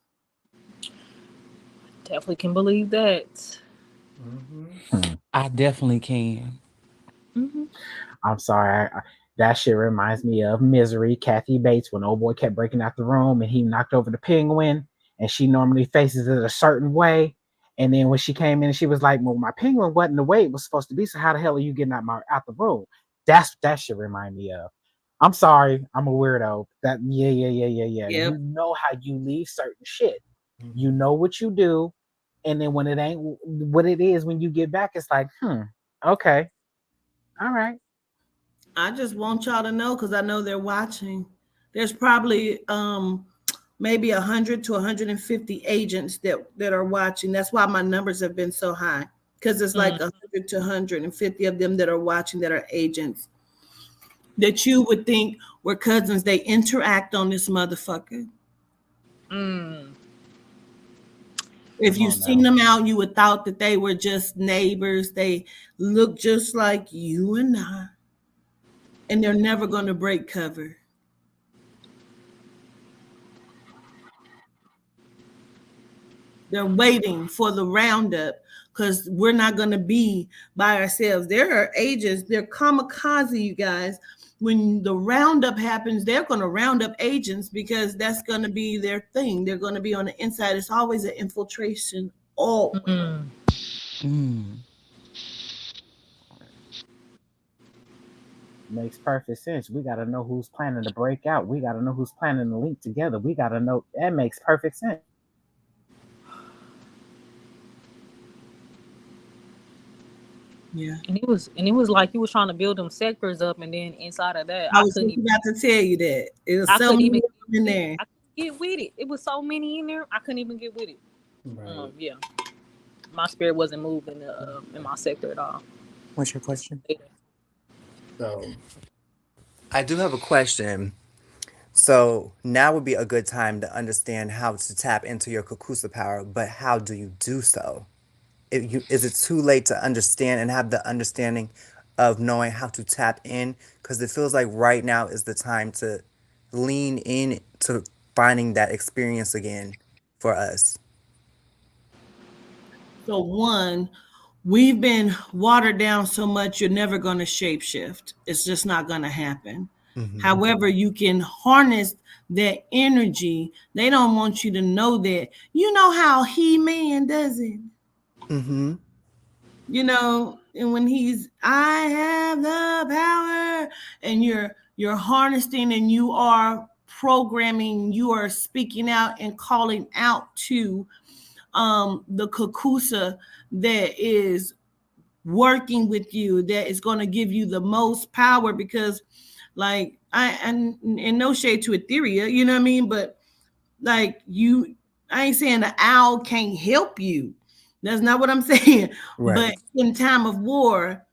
Definitely can believe that. I definitely can. I'm sorry. That shit reminds me of Misery, Kathy Bates, when old boy kept breaking out the room and he knocked over the penguin and she normally faces it a certain way. And then when she came in, she was like, well, my penguin wasn't the way it was supposed to be. So how the hell are you getting out the room? That should remind me of. I'm sorry. I'm a weirdo. Yeah. Yep. You know how you leave certain shit. You know what you do. And then when it ain't what it is, when you get back, it's like, okay. All right. I just want y'all to know because I know they're watching. There's probably maybe 100 to 150 agents that are watching. That's why my numbers have been so high because it's like 100 to 150 of them that are watching that are agents that you would think were cousins. They interact on this motherfucker. If you've seen them out, you would thought that they were just neighbors. They look just like you and I. And they're never going to break cover. They're waiting for the roundup because we're not going to be by ourselves. There are agents, they're kamikaze, you guys. When the roundup happens, they're going to round up agents because that's going to be their thing. They're going to be on the inside. It's always an infiltration. Makes perfect sense. We got to know who's planning to break out. We got to know who's planning to link together. We got to know. That makes perfect sense. Yeah. And it was like you was trying to build them sectors up, and then inside of that, I was about to tell you that. It was so many in there. I couldn't get with it. It was so many in there. I couldn't even get with it. Right. Yeah. My spirit wasn't moving in my sector at all. What's your question? So, I do have a question. So now would be a good time to understand how to tap into your Kakusa power, but how do you do so? Is it too late to understand and have the understanding of knowing how to tap in? Because it feels like right now is the time to lean in to finding that experience again for us. So one, we've been watered down so much, you're never going to shapeshift. It's just not going to happen. However, you can harness that energy. They don't want you to know that. You know how He-Man does it? You know, and when I have the power, and you're harnessing and you are programming, you are speaking out and calling out to the Kakusa that is working with you, that is going to give you the most power. Because like and no shade to Etheria, you know what I mean, but like I ain't saying the owl can't help you, That's not what I'm saying. Right. But in time of war,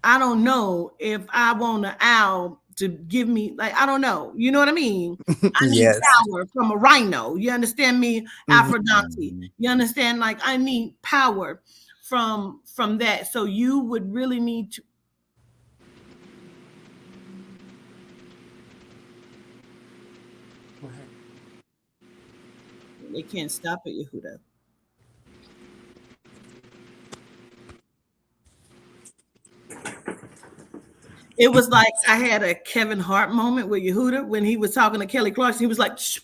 I don't know if I want an owl to give me, like, I don't know. You know what I mean? I need Yes. power from a rhino. You understand me? Aphrodite. Mhm. You understand? Like, I need power from that. So you would really need to. They can't stop it, Yehuda. It was like I had a Kevin Hart moment with Yehuda when he was talking to Kelly Clarkson. He was like, shh.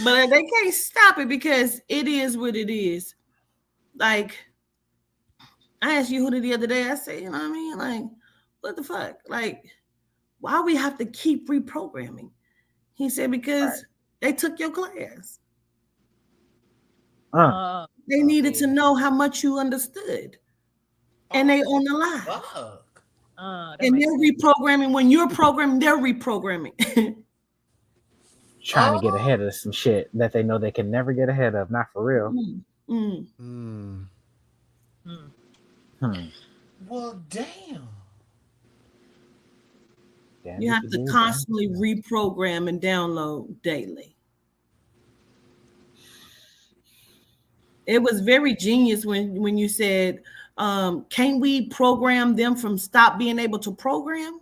But they can't stop it because it is what it is. Like, I asked Yehuda the other day, I said, you know what I mean? Like, what the fuck? Like, why we have to keep reprogramming? He said, because they took your class. They needed to know how much you understood. And they on the line. And they're reprogramming. When you're programming, they're reprogramming. Trying to get ahead of some shit that they know they can never get ahead of. Not for real. Well, damn. You have to constantly reprogram and download daily. It was very genius when you said, can we program them from stop being able to program?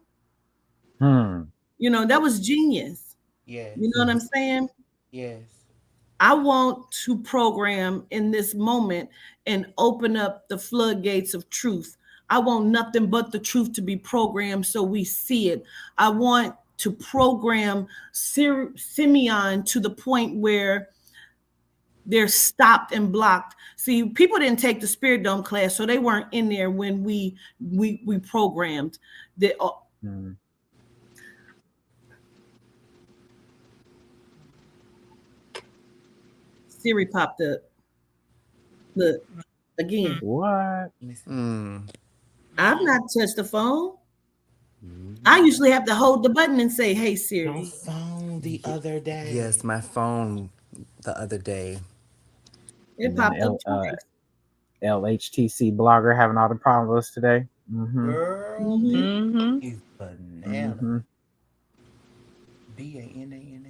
You know, that was genius. Yes. You know what I'm saying? Yes. I want to program in this moment and open up the floodgates of truth. I want nothing but the truth to be programmed so we see it. I want to program Simeon to the point where they're stopped and blocked. See, people didn't take the Spirit Dome class, so they weren't in there when we programmed. Siri popped up. Look, again. What? I've not touched the phone. I usually have to hold the button and say, hey, Siri. My phone the other day. Yes, my phone the other day. It popped up twice. LHTC blogger having all the problems with us today. Girl, is banana. BANANAS.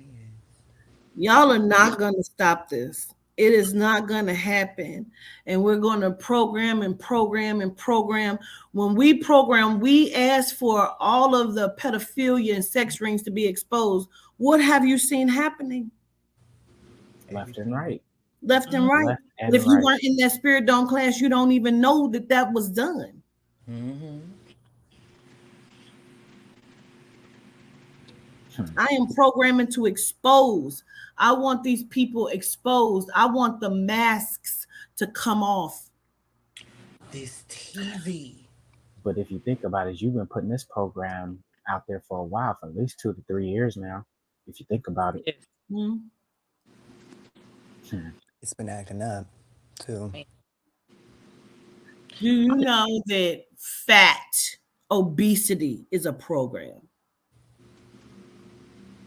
Y'all are not going to stop this. It is not going to happen. And we're going to program and program and program. When we program, we ask for all of the pedophilia and sex rings to be exposed. What have you seen happening? Left and right. Left and right. But if you weren't in that Spirit Dome class, you don't even know that was done. I am programming to expose. I want these people exposed. I want the masks to come off. This TV. But if you think about it, you've been putting this program out there for a while, for at least 2 to 3 years now. If you think about it. It's been acting up too. Do you know that obesity is a program?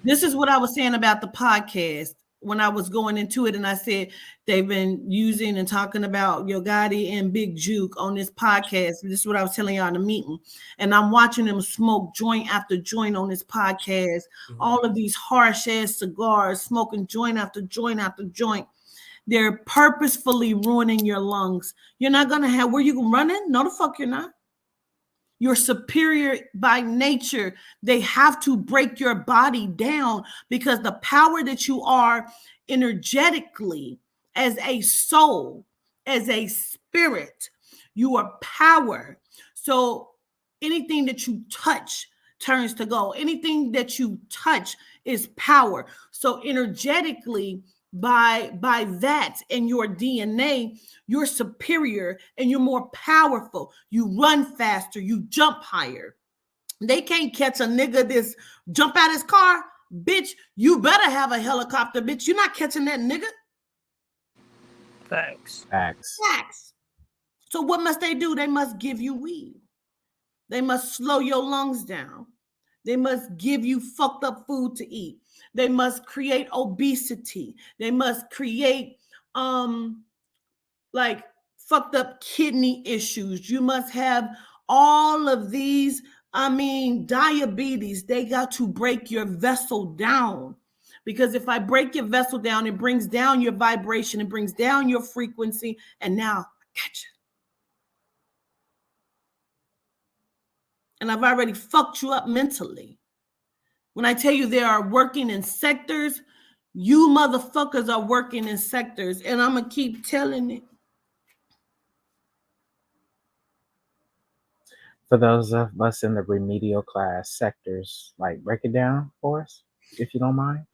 This is what I was saying about the podcast when I was going into it, and I said they've been using and talking about Yo Gotti and Big Juke on this podcast. This is what I was telling y'all in the meeting, and I'm watching them smoke joint after joint on this podcast. All of these harsh ass cigars, smoking joint after joint after joint. They're purposefully ruining your lungs. You're not gonna have where you running? No, the fuck you're not. You're superior by nature. They have to break your body down because the power that you are energetically as a soul, as a spirit, you are power. So anything that you touch turns to gold. Anything that you touch is power. So energetically, by that in your DNA, you're superior and you're more powerful. You run faster, you jump higher. They can't catch a nigga this jump out his car. Bitch, you better have a helicopter, bitch. You're not catching that nigga. Facts. So what must they do? They must give you weed. They must slow your lungs down. They must give you fucked up food to eat. They must create obesity. They must create like fucked up kidney issues. You must have all of these, diabetes. They got to break your vessel down. Because if I break your vessel down, it brings down your vibration, it brings down your frequency, and now I got you. And I've already fucked you up mentally. When I tell you they are working in sectors, you motherfuckers are working in sectors, and I'm gonna keep telling it. For those of us in the remedial class sectors, like break it down for us, if you don't mind.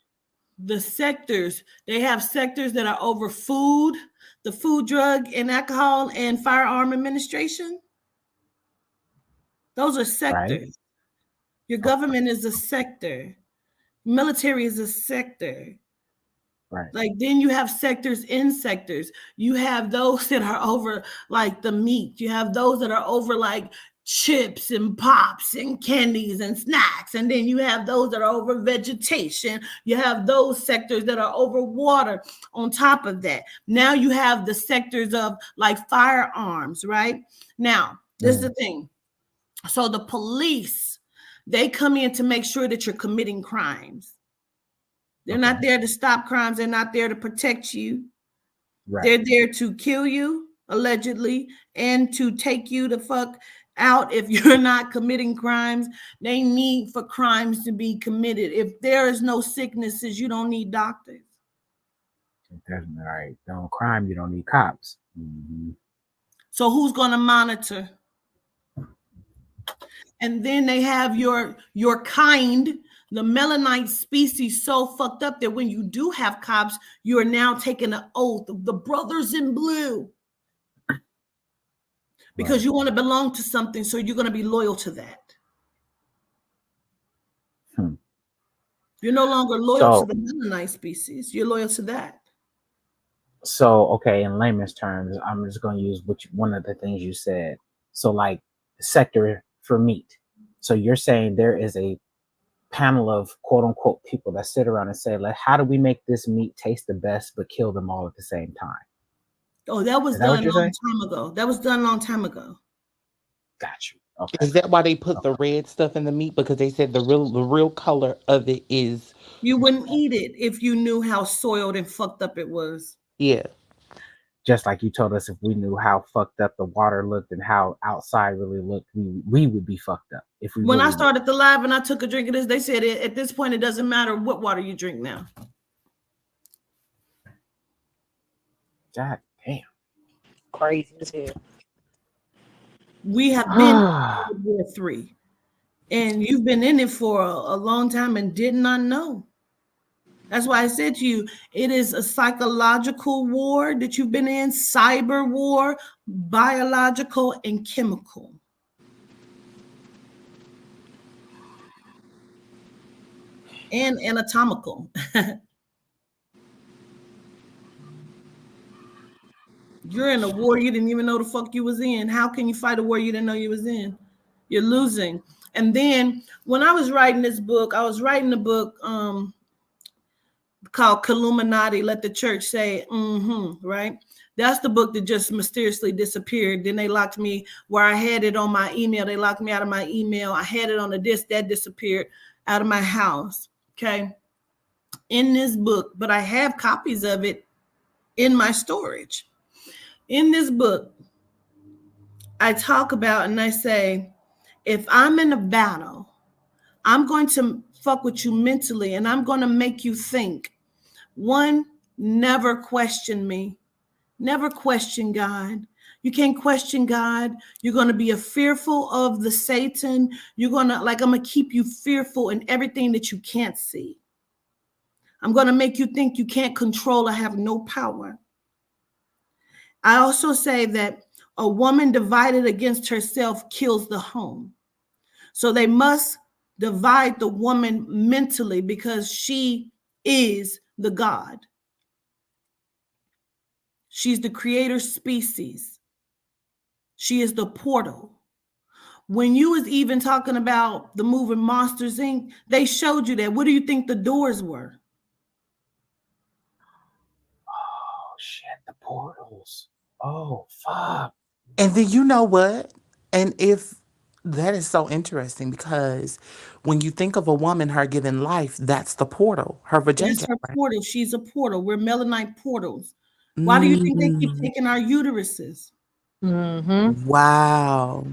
The sectors, they have sectors that are over food, the Food, Drug, and Alcohol and Firearm Administration. Those are sectors. Right. Your government is a sector. Military is a sector. Right. Like then you have sectors in sectors. You have those that are over like the meat. You have those that are over like chips and pops and candies and snacks. And then you have those that are over vegetation. You have those sectors that are over water on top of that. Now you have the sectors of like firearms, right? Now, this is the thing. So the police, they come in to make sure that you're committing crimes. They're not there to stop crimes. They're not there to protect you. Right. They're there to kill you, allegedly, and to take you the fuck out if you're not committing crimes. They need for crimes to be committed. If there is no sicknesses, you don't need doctors. That's right. Don't crime, you don't need cops. Mm-hmm. So who's going to monitor? And then they have your kind, the melanite species, so fucked up that when you do have cops, you are now taking an oath of the brothers in blue. Because you want to belong to something, so you're going to be loyal to that. You're no longer loyal to the melanite species. You're loyal to that. So, okay, in layman's terms, I'm just going to use one of the things you said. So, like, sector for meat. So you're saying there is a panel of quote unquote people that sit around and say, like, how do we make this meat taste the best but kill them all at the same time? Oh, that was done a long time ago. That was done a long time ago. Got you. Okay. Is that why they put the red stuff in the meat? Because they said the real color of it is. You wouldn't eat it if you knew how soiled and fucked up it was. Yeah. Just like you told us, if we knew how fucked up the water looked and how outside really looked, we would be fucked up. If we when I started the live and I took a drink of this, they said at this point it doesn't matter what water you drink now. God damn. Crazy as hell. We have been in War 3. And you've been in it for a long time and did not know. That's why I said to you, it is a psychological war that you've been in, cyber war, biological, and chemical. And anatomical. You're in a war you didn't even know the fuck you was in. How can you fight a war you didn't know you was in? You're losing. And then when I was writing this book, I was writing a book called Illuminati, Let the Church Say, right? That's the book that just mysteriously disappeared. Then they locked me where I had it on my email. They locked me out of my email. I had it on a disc that disappeared out of my house, okay? In this book, but I have copies of it in my storage. In this book, I talk about and I say, if I'm in a battle, I'm going to fuck with you mentally and I'm going to make you think. One, never question me. Never question God. You can't question God. You're going to be fearful of the Satan. I'm going to keep you fearful in everything that you can't see. I'm going to make you think you can't control or have no power. I also say that a woman divided against herself kills the home. So they must divide the woman mentally because she is the God. She's the creator species. She is the portal. When you was even talking about the movie Monsters Inc., they showed you that. What do you think the doors were? Oh shit, the portals. Oh fuck. And then you know what? And if that is so interesting because when you think of a woman, her giving life, that's the portal, her That's vagina, her right? portal. She's a portal. We're melanite portals. Why do you think they keep Mm, taking our uteruses? Mm-hmm. wow.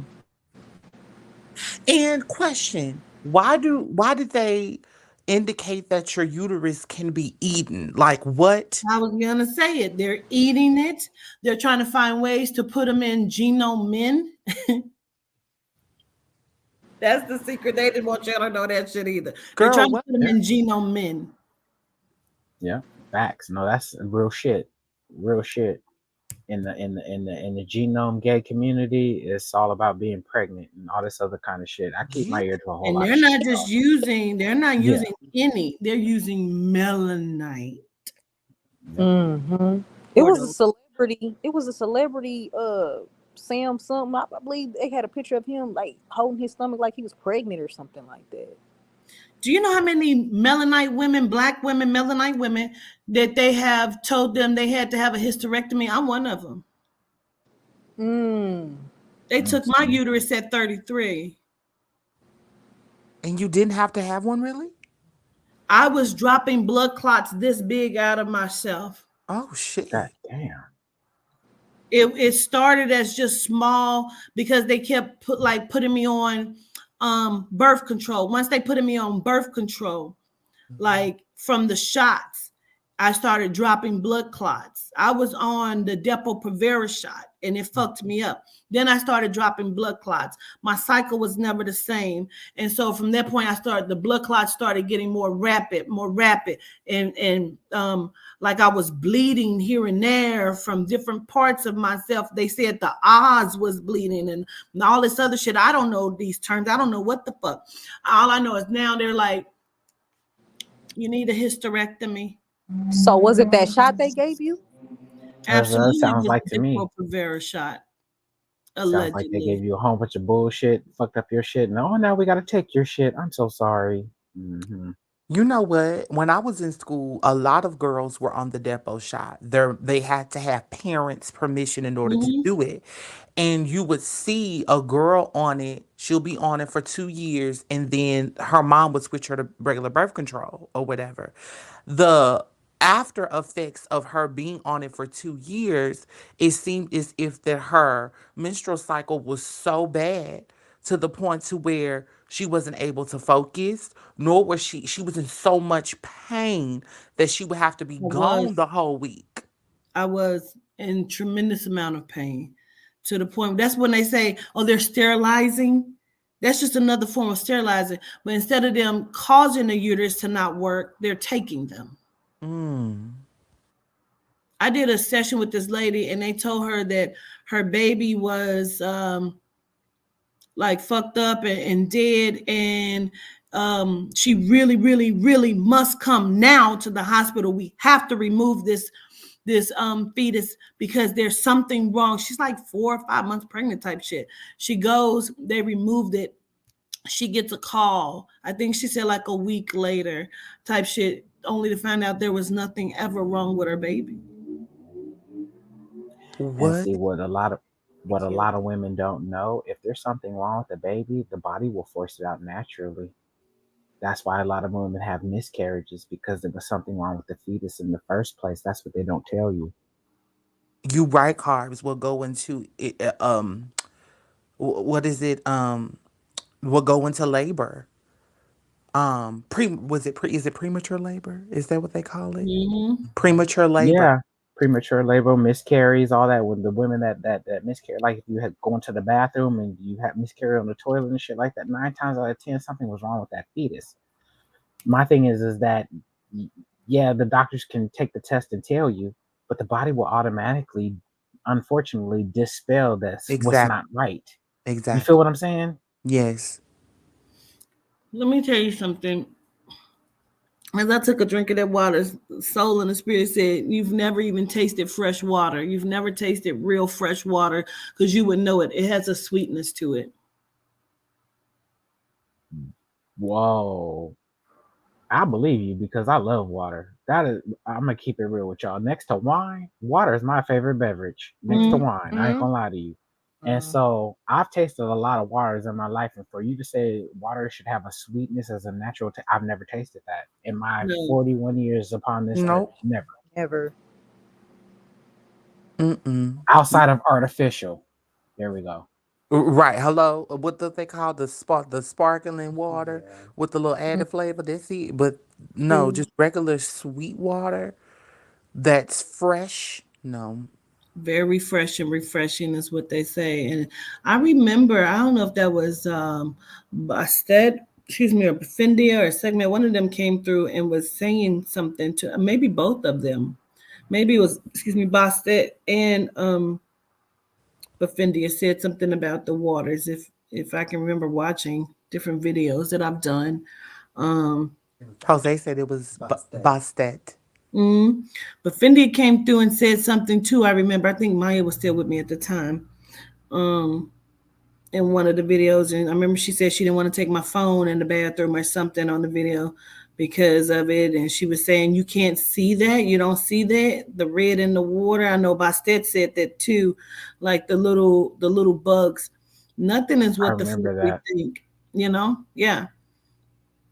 And question, why did they indicate that your uterus can be eaten? Like what? I was gonna say it. They're eating it. They're trying to find ways to put them in genome men. That's the secret. They didn't want y'all to know that shit either. They're Girl, trying to what? put them in genome men. Yeah, facts. No, that's real shit. Real shit. In the genome gay community, it's all about being pregnant and all this other kind of shit. I keep Yeah. my ear to a whole And lot they're of shit. not just using, they're not Yeah. using any, they're using melanite. Yep. Mm-hmm. It was a celebrity. It was a celebrity. Sam something. I believe they had a picture of him like holding his stomach like he was pregnant or something like that. Do you know how many melanite women, black women, melanite women, that they have told them they had to have a hysterectomy? I'm one of them. They took my uterus at 33. And you didn't have to have one, really? I was dropping blood clots this big out of myself. Oh shit. God damn. It started as just small because they kept putting me on birth control. Once they put me on birth control, like from the shots, I started dropping blood clots. I was on the Depo-Provera shot and it fucked me up. Then I started dropping blood clots. My cycle was never the same. And so from that point, the blood clots started getting more rapid. And like I was bleeding here and there from different parts of myself. They said the odds was bleeding and all this other shit. I don't know these terms. I don't know what the fuck. All I know is now they're like, you need a hysterectomy. So was it that shot they gave you? Absolutely, Sounds was like the to me. Depo-Provera shot. Sounds like they gave Allegedly. you a whole bunch of bullshit, fucked up your shit, and oh, now we gotta take your shit. I'm so sorry. Mm-hmm. You know what? When I was in school, a lot of girls were on the depot shot. They had to have parents' permission in order to do it. And you would see a girl on it, she'll be on it for 2 years, and then her mom would switch her to regular birth control or whatever. The after effects of her being on it for 2 years, it seemed as if that her menstrual cycle was so bad to the point to where she wasn't able to focus, nor was she was in so much pain that she would have to be gone the whole week. I was in tremendous amount of pain to the point. That's when they say, oh, they're sterilizing. That's just another form of sterilizing. But instead of them causing the uterus to not work, they're taking them. I did a session with this lady and they told her that her baby was like fucked up and dead, and she really, really, really must come now to the hospital. We have to remove this fetus because there's something wrong. She's like 4 or 5 months pregnant type shit. She goes, they removed it. She gets a call. I think she said like a week later type shit, only to find out there was nothing ever wrong with her baby. And see what a lot of women don't know, if there's something wrong with the baby, the body will force it out naturally. That's why a lot of women have miscarriages, because there was something wrong with the fetus in the first place. That's what they don't tell you. You right, carbs will go into it, what is it? Will go into labor. Is it premature labor? Is that what they call it? Premature labor. Yeah, premature labor, miscarries, all that. With the women that miscarry, like if you had gone to the bathroom and you had miscarried on the toilet and shit like that, 9 times out of 10 something was wrong with that fetus. My thing is that yeah, the doctors can take the test and tell you, but the body will automatically, unfortunately, dispel this what's not right. Exactly. You feel what I'm saying? Yes. Let me tell you something. As I took a drink of that water, soul and the spirit said, you've never even tasted fresh water. You've never tasted real fresh water, because you would know it. It has a sweetness to it. Whoa. I believe you because I love water. I'm gonna keep it real with y'all. Next to wine, water is my favorite beverage. Next to wine, I ain't gonna lie to you. And so I've tasted a lot of waters in my life, and for you to say water should have a sweetness as a natural, I've never tasted that in my 41 years upon this earth. Never. Never. Outside of artificial. There we go. Right. Hello. What do they call the sparkling water with the little added flavor? That's it. But no, just regular sweet water that's fresh. No. Very fresh and refreshing is what they say. And I remember, I don't know if that was Bastet, excuse me, or Beffindia or Segment. One of them came through and was saying something to maybe both of them. Maybe it was, excuse me, Bastet and Beffindia said something about the waters. If I can remember watching different videos that I've done. Jose said it was Bastet. But Fendi came through and said something too. I remember. I think Maya was still with me at the time. In one of the videos, and I remember she said she didn't want to take my phone in the bathroom or something on the video because of it. And she was saying you can't see that. You don't see that the red in the water. I know Bastet said that too, like the little bugs. Nothing is what the fuck we think. You know? Yeah.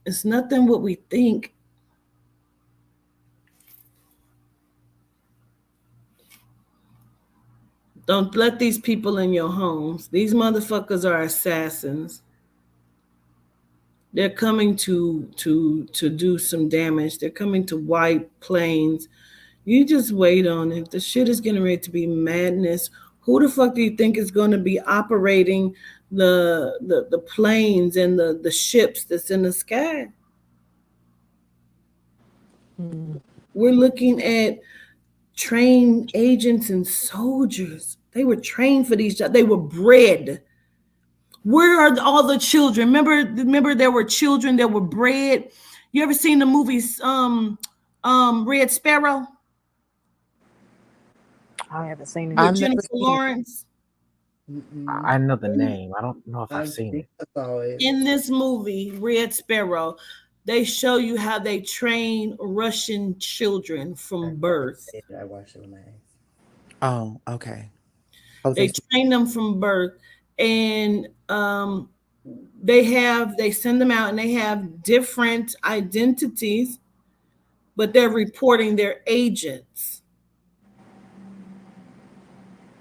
It's nothing what we think. Don't let these people in your homes. These motherfuckers are assassins. They're coming to do some damage. They're coming to wipe planes. You just wait on it. The shit is getting ready to be madness. Who the fuck do you think is going to be operating the planes and the ships that's in the sky? We're looking at trained agents and soldiers. They were trained for these jobs. They were bred. Where are all the children? Remember there were children that were bred. You ever seen the movies Red Sparrow? I haven't seen it. With Jennifer Lawrence. I know the name. I don't know if I've seen it. In this movie, Red Sparrow, they show you how they train Russian children from birth. I watched it with my eyes. Oh, okay. They train them from birth, and they send them out, and they have different identities, but they're reporting their agents.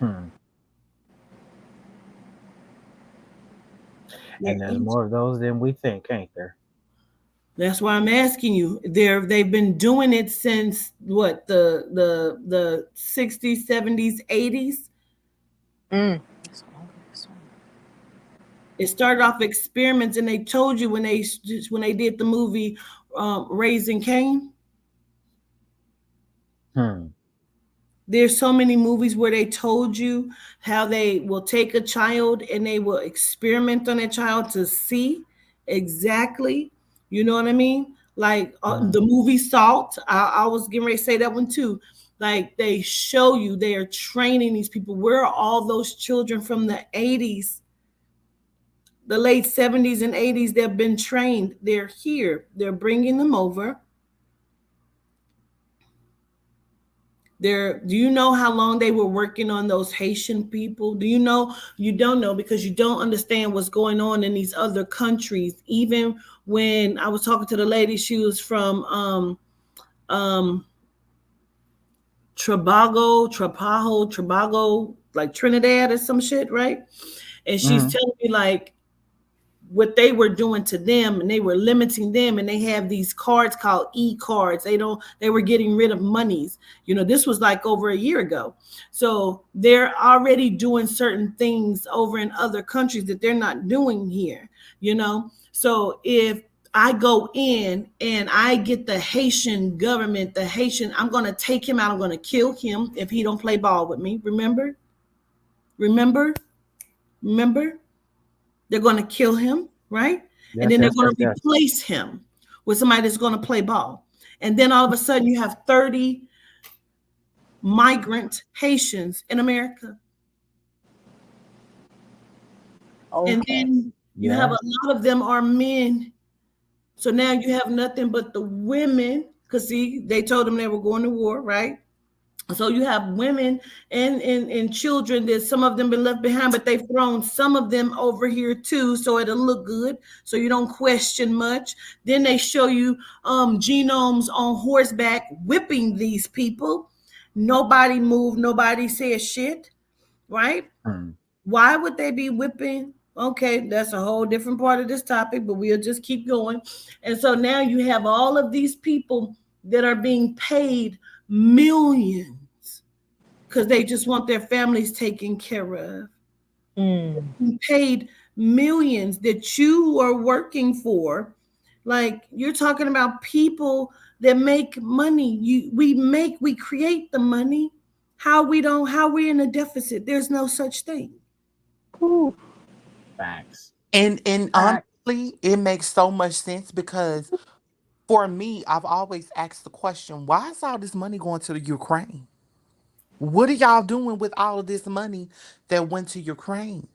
And there's more of those than we think, ain't there? That's why I'm asking you. They've been doing it since what, the 60s, 70s, 80s. It started off experiments, and they told you when they did the movie Raising Cain. There's so many movies where they told you how they will take a child and they will experiment on that child to see exactly, you know what I mean? Like the movie Salt, I was getting ready to say that one too. Like they show you they are training these people. Where are all those children from the 80s, the late 70s and 80s that have been trained? They're here. They're bringing them over. Do you know how long they were working on those Haitian people? Do you know? You don't know because you don't understand what's going on in these other countries. Even when I was talking to the lady, she was from Tobago, like Trinidad or some shit, right? And she's telling me like what they were doing to them, and they were limiting them, and they have these cards called e-cards. They were getting rid of monies. You know, this was like over a year ago. So they're already doing certain things over in other countries that they're not doing here, you know? So if I go in and I get the Haitian government, I'm going to take him out. I'm going to kill him if he don't play ball with me. Remember? They're going to kill him, right? Yes, and then they're going to replace him with somebody that's going to play ball. And then all of a sudden you have 30 migrant Haitians in America. Okay. And then you have a lot of them are men So now you have nothing but the women, because see, they told them they were going to war, right? So you have women and children that some of them been left behind, but they've thrown some of them over here too, so it'll look good, so you don't question much. Then they show you genomes on horseback whipping these people. Nobody moved, nobody said shit, right? Why would they be whipping? Okay, that's a whole different part of this topic, but we'll just keep going. And so now you have all of these people that are being paid millions because they just want their families taken care of. Paid millions that you are working for. Like, you're talking about people that make money. We create the money. How we're in a deficit? There's no such thing. Facts. And honestly, it makes so much sense because for me, I've always asked the question, why is all this money going to the Ukraine? What are y'all doing with all of this money that went to Ukraine?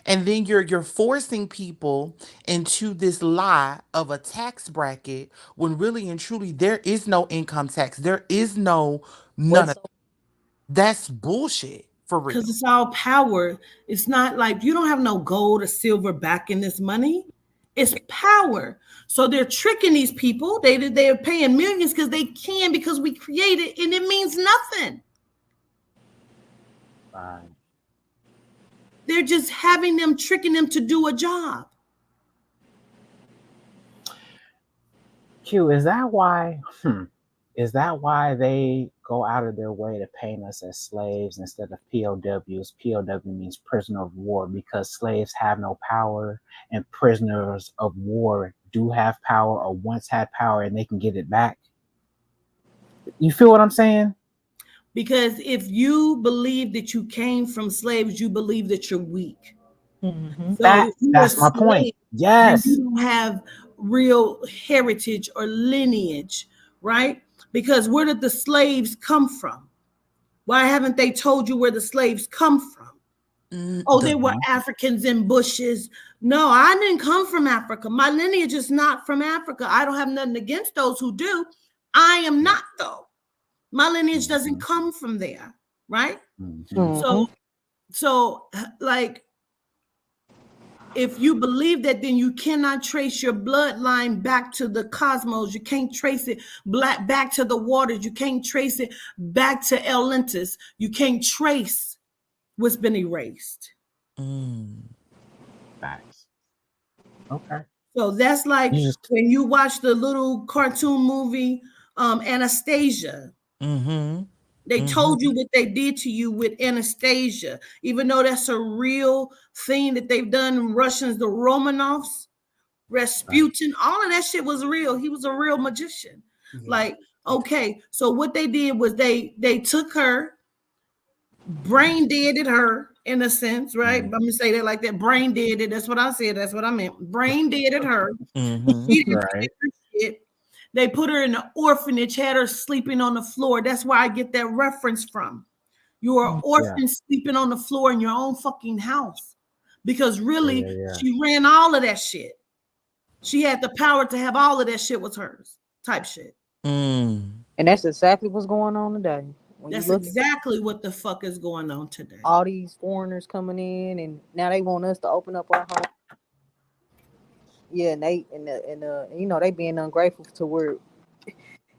And then you're forcing people into this lie of a tax bracket when really and truly there is no income tax. There is none of that. That's bullshit. For real. Because it's all power. It's not like you don't have no gold or silver back in this money. It's power. So they're tricking these people. They're paying millions because they can, because we create it, and it means nothing. Right. They're just having them, tricking them to do a job. Q, is that why? Is that why they go out of their way to paint us as slaves instead of POWs? POW means prisoner of war, because slaves have no power and prisoners of war do have power or once had power and they can get it back. You feel what I'm saying? Because if you believe that you came from slaves, you believe that you're weak. So that's my point. Yes. You don't have real heritage or lineage, right? Because where did the slaves come from? Why haven't they told you where the slaves come from? Oh, they were Africans in bushes. No, I didn't come from Africa. My lineage is not from Africa. I don't have nothing against those who do. I am not, though. My lineage doesn't come from there, right? So like, if you believe that, then you cannot trace your bloodline back to the cosmos. You can't trace it back to the waters. You can't trace it back to Atlantis. You can't trace what's been erased. Facts. Okay. So that's like when you watch the little cartoon movie Anastasia. They told you what they did to you with Anastasia, even though that's a real thing that they've done. Russians, the Romanovs, Rasputin, all of that shit was real. He was a real magician. Like, okay, so what they did was they took her, brain deaded her in a sense, right? I'm gonna say that like that. Brain deaded. That's what I said. That's what I meant. Brain deaded her. Right. They put her in an orphanage, had her sleeping on the floor. That's where I get that reference from. You are an orphan sleeping on the floor in your own fucking house. Because really, she ran all of that shit. She had the power to have all of that shit was hers, type shit. And that's exactly what's going on today. That's exactly what the fuck is going on today. All these foreigners coming in, and now they want us to open up our home. Yeah, and they you know, they being ungrateful to where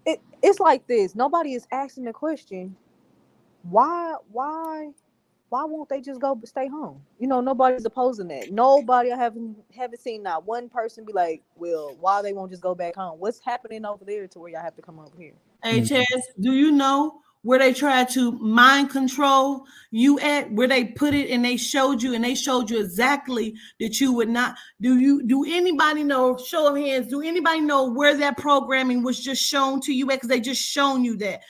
it's like this. Nobody is asking the question, why won't they just go stay home? You know, nobody's opposing that. Nobody, I haven't seen not one person be like, well, why they won't just go back home? What's happening over there to where y'all have to come over here? Hey, Chaz, do you know where they tried to mind control you at, where they put it and they showed you exactly that you would not? Do anybody know, show of hands, do anybody know where that programming was just shown to you at? Because they just shown you that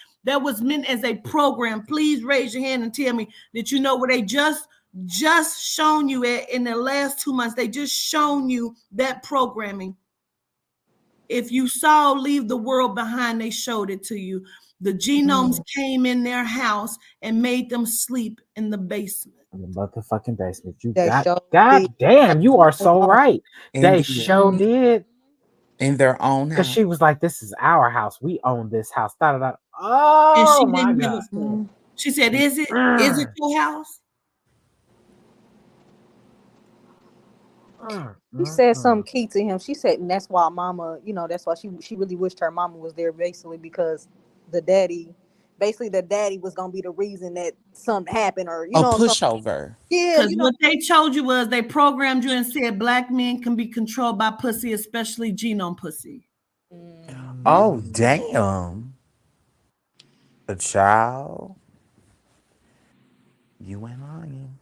was meant as a program. Please raise your hand and tell me that you know where they just shown you at in the last 2 months. They just shown you that programming. If you saw Leave the World Behind, they showed it to you. The genomes came in their house and made them sleep in the basement. In the motherfucking basement. God damn, you are so right. They sure did. in their own Because house. she was like, "This is our house. We own this house." Da, da, da. Oh and she my didn't give a god. fuck. She said, "Is it your house?" She said something key to him. She said, and that's why mama, that's why she really wished her mama was there, basically, because the daddy was gonna be the reason that something happened, or A something. pushover. Yeah, Because what they told you was they programmed you and said black men can be controlled by pussy, especially genome pussy. Oh, damn. The child. You ain't lying.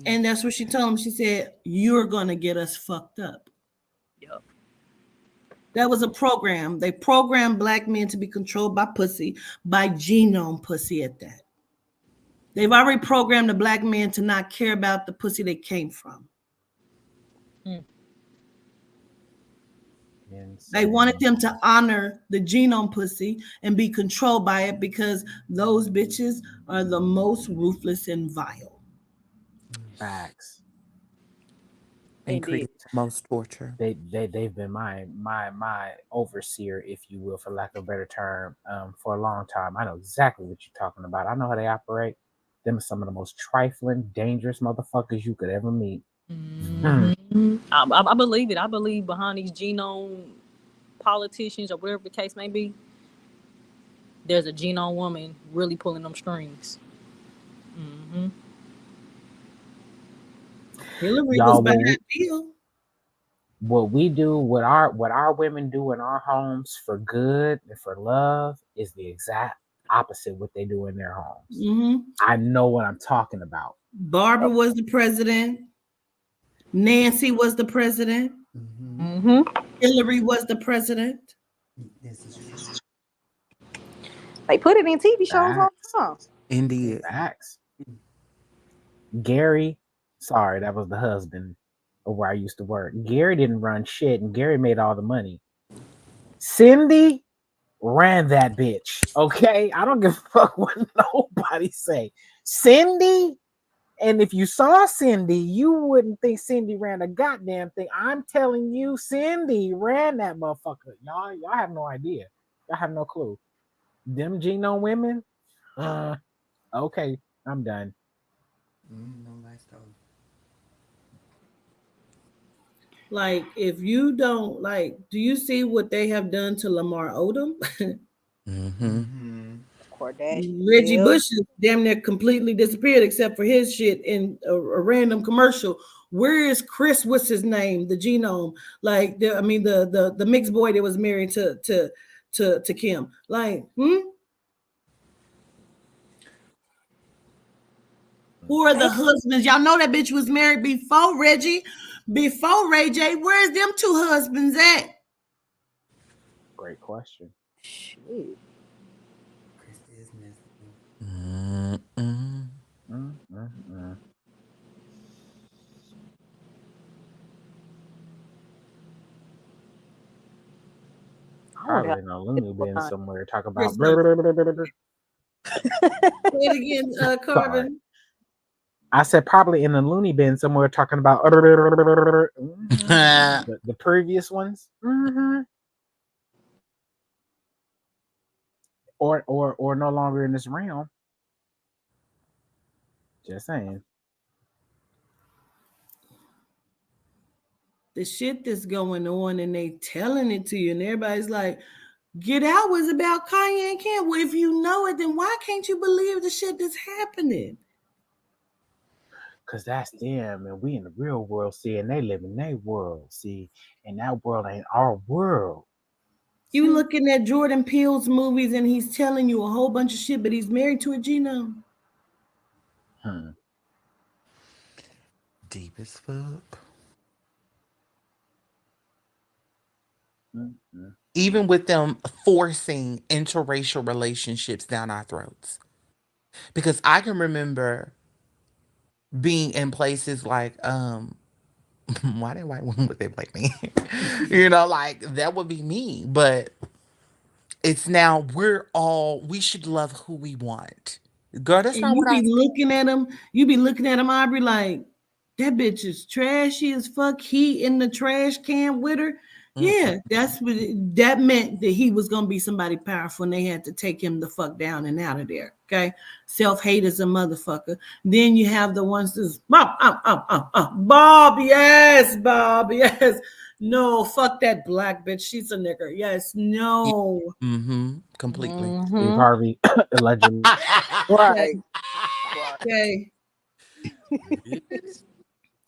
And that's what she told him. She said, "You're gonna get us fucked up." Yep. That was a program. They programmed black men to be controlled by pussy, by genome pussy at that. They've already programmed the black men to not care about the pussy they came from. They wanted them to honor the genome pussy and be controlled by it because those bitches are the most ruthless and vile. Facts. Increase most torture. They've been my overseer, if you will, for lack of a better term, for a long time. I know exactly what you're talking about. I know how they operate. Them are some of the most trifling, dangerous motherfuckers you could ever meet. I believe it. I believe behind these genome politicians or whatever the case may be, there's a genome woman really pulling them strings. Hillary was behind deal. What we do, what our women do in our homes for good and for love is the exact opposite what they do in their homes. I know what I'm talking about. Barbara was the president. Nancy was the president. Hillary was the president. They put it in TV shows all the time. Indeed. Facts. Gary, sorry, that was the husband of where I used to work. Gary didn't run shit, and Gary made all the money. Cindy ran that bitch. Okay, I don't give a fuck what nobody say. Cindy, and if you saw Cindy, you wouldn't think Cindy ran a goddamn thing. I'm telling you, Cindy ran that motherfucker. Y'all have no idea. Y'all have no clue. Them genome women. Okay, I'm done. Like, if you don't do you see what they have done to Lamar Odom? Reggie Bush is damn near completely disappeared except for his shit in a random commercial. Where is Chris? What's his name? The genome, the mixed boy that was married to Kim. Who are the husbands? Y'all know that bitch was married before Reggie, before Ray J. Where's them two husbands at? Great question. Shit. Probably in a loony bin somewhere. Talk about. Say it again, Carvin. I said probably in the loony bin somewhere talking about the previous ones. Or no longer in this realm. Just saying. The shit that's going on and they telling it to you and everybody's like, Get Out was about Kanye and Kim. Well, if you know it, then why can't you believe the shit that's happening? Because that's them, and we in the real world, see, and they live in their world, see, and that world ain't our world. You looking at Jordan Peele's movies and he's telling you a whole bunch of shit, but he's married to a genome. Deep as fuck. Even with them forcing interracial relationships down our throats. Because I can remember being in places like, why did white women would they black me? That would be me. But it's now we should love who we want. Girl, that's not what I looking at him. You be looking at him, Aubrey, like, that bitch is trashy as fuck. He in the trash can with her. Yeah, that's what that meant, that he was gonna be somebody powerful, and they had to take him the fuck down and out of there. Okay, self hate is a motherfucker. Then you have the ones that's Bob, yes, Bob, yes. No, fuck that black bitch. She's a nigger. Yes, no. Mm-hmm. Completely. Steve Mm-hmm. Harvey, allegedly. Right. Okay, Right. okay.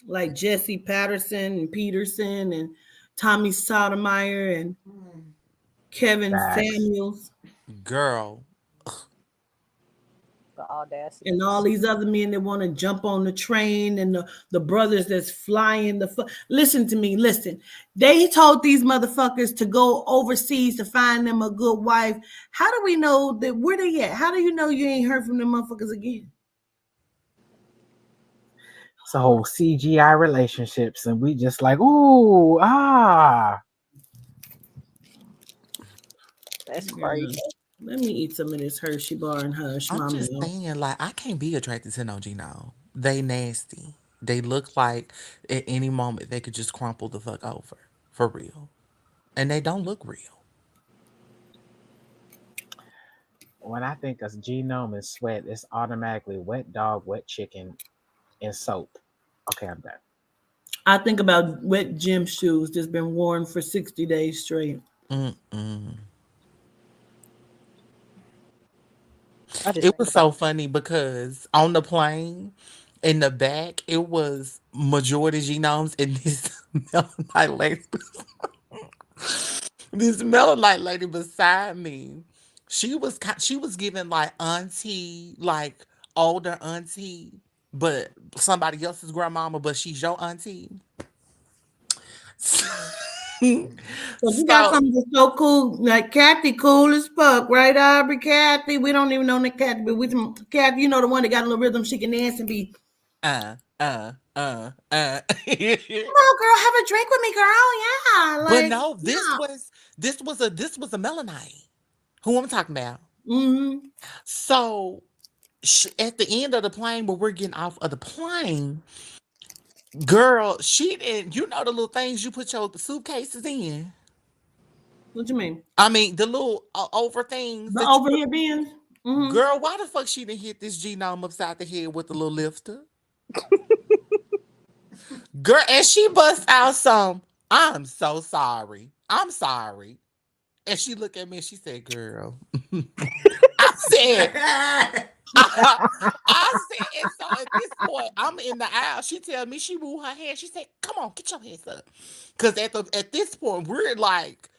Like Jesse Patterson and Peterson and Tommy Sotomayor and Kevin Facts. Samuels. Girl. The audacity. And all these other men that want to jump on the train, and the brothers that's flying listen to me, listen. They told these motherfuckers to go overseas to find them a good wife. How do we know that, where they at? How do you know you ain't heard from them motherfuckers again? It's a whole CGI relationships, and we just like, ooh, ah. That's Yeah. crazy. Let me eat some of this Hershey bar and hush I'm my just mouth. saying, like, I can't be attracted to no Gino. They nasty. They look like at any moment they could just crumple the fuck over. For real. And they don't look real. When I think of genome and sweat, it's automatically wet dog, wet chicken, and soap. Okay, I'm done. I think about wet gym shoes that's been worn for 60 days straight. Mm-mm. I just It think was about so funny because on the plane, in the back, it was majority genomes and this melanite lady, this melanite lady beside me. She was giving like auntie, like older auntie, but somebody else's grandmama, but she's your auntie. So you got So something that's so cool, like Kathy, cool as fuck, right, Aubrey? Kathy, we don't even know that Kathy, but we Kathy, you know, the one that got a little rhythm, she can dance and be. uh Come on, girl, have a drink with me, girl. Yeah, but like no, yeah. this was a melanite. Who I'm talking about? Mm-hmm. So at the end of the plane, where we're getting off of the plane, girl, she didn't. You know the little things you put your suitcases in. What you mean? I mean the little over things The that you over put. here being. Mm-hmm. Girl, why the fuck she didn't hit this genome upside the head with the little lifter? Girl, and she bust out some. I'm so sorry. I'm sorry. And she looked at me and she said, "Girl," I said, I said, and so at this point, I'm in the aisle. She tell me, she moved her hand. She said, "Come on, get your hands up." Cause at this point, we're like,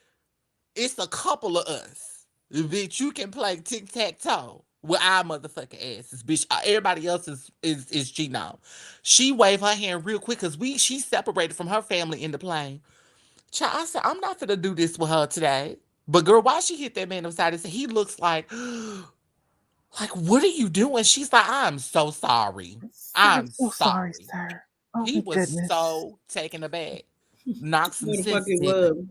it's a couple of us. Bitch, you can play tic-tac-toe with our motherfucking asses. Bitch, everybody else is Gino. She waved her hand real quick because she separated from her family in the plane. Child, I said, I'm not gonna do this with her today. But girl, why she hit that man upside his head? He looks like, what are you doing? She's like, I'm so sorry. I'm I'm so sorry, sorry. sir. Oh He my was goodness. so taken aback. Knocked some What the fuck sense it in him. was?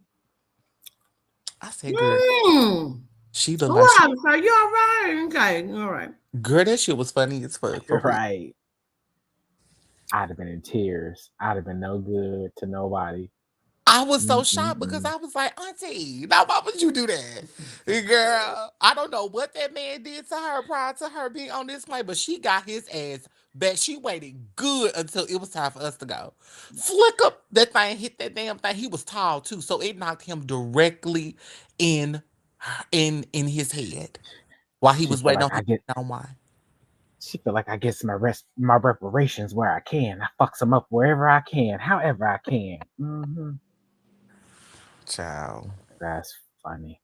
I said, girl, Mm. she looked like she, What? Are you all right? Okay, all right. girl, that shit was funny as fuck for You're real. right. I'd have been in tears. I'd have been no good to nobody. I was so shocked because Mm-mm-mm. I was like, Auntie, now why would you do that? Girl, I don't know what that man did to her prior to her being on this plane, but she got his ass back. She waited good until it was time for us to go. Flick up that thing, hit that damn thing. He was tall too, so it knocked him directly in in his head while he She was feel waiting like on I him. get. On why? She feel like I get my reparations where I can. I fucks them up wherever I can, however I can. Child. That's funny.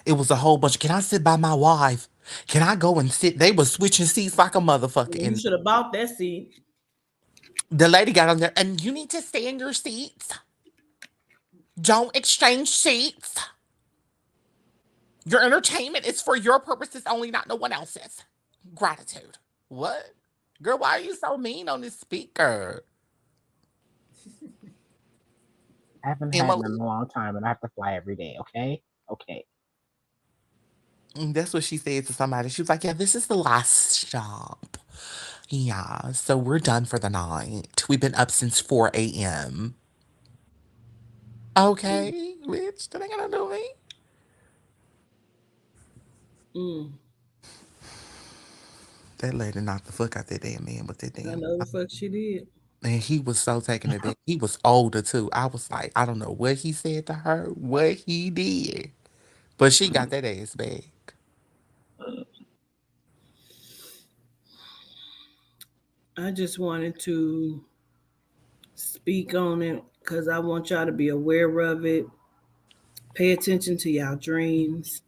It was a whole bunch. Can I sit by my wife? Can I go and sit? They were switching seats like a motherfucker You in should have bought that seat. the lady got on there, and you need to stay in your seats. Don't exchange seats. Your entertainment is for your purposes only, not no one else's. Gratitude. What? Girl, why are you so mean on this speaker? I haven't had none in Emily. a long time, and I have to fly every day. Okay, okay. That's what she said to somebody. She was like, "Yeah, this is the last stop. Yeah, so we're done for the night. We've been up since 4 a.m." Okay, bitch, that ain't gonna do me. Mm, That lady knocked the fuck out that damn man with that I damn. know the fuck she did. And he was so taken aback. He was older too. I was like, I don't know what he said to her, what he did, but she got that ass back. I just wanted to speak on it because I want y'all to be aware of it. Pay attention to y'all dreams.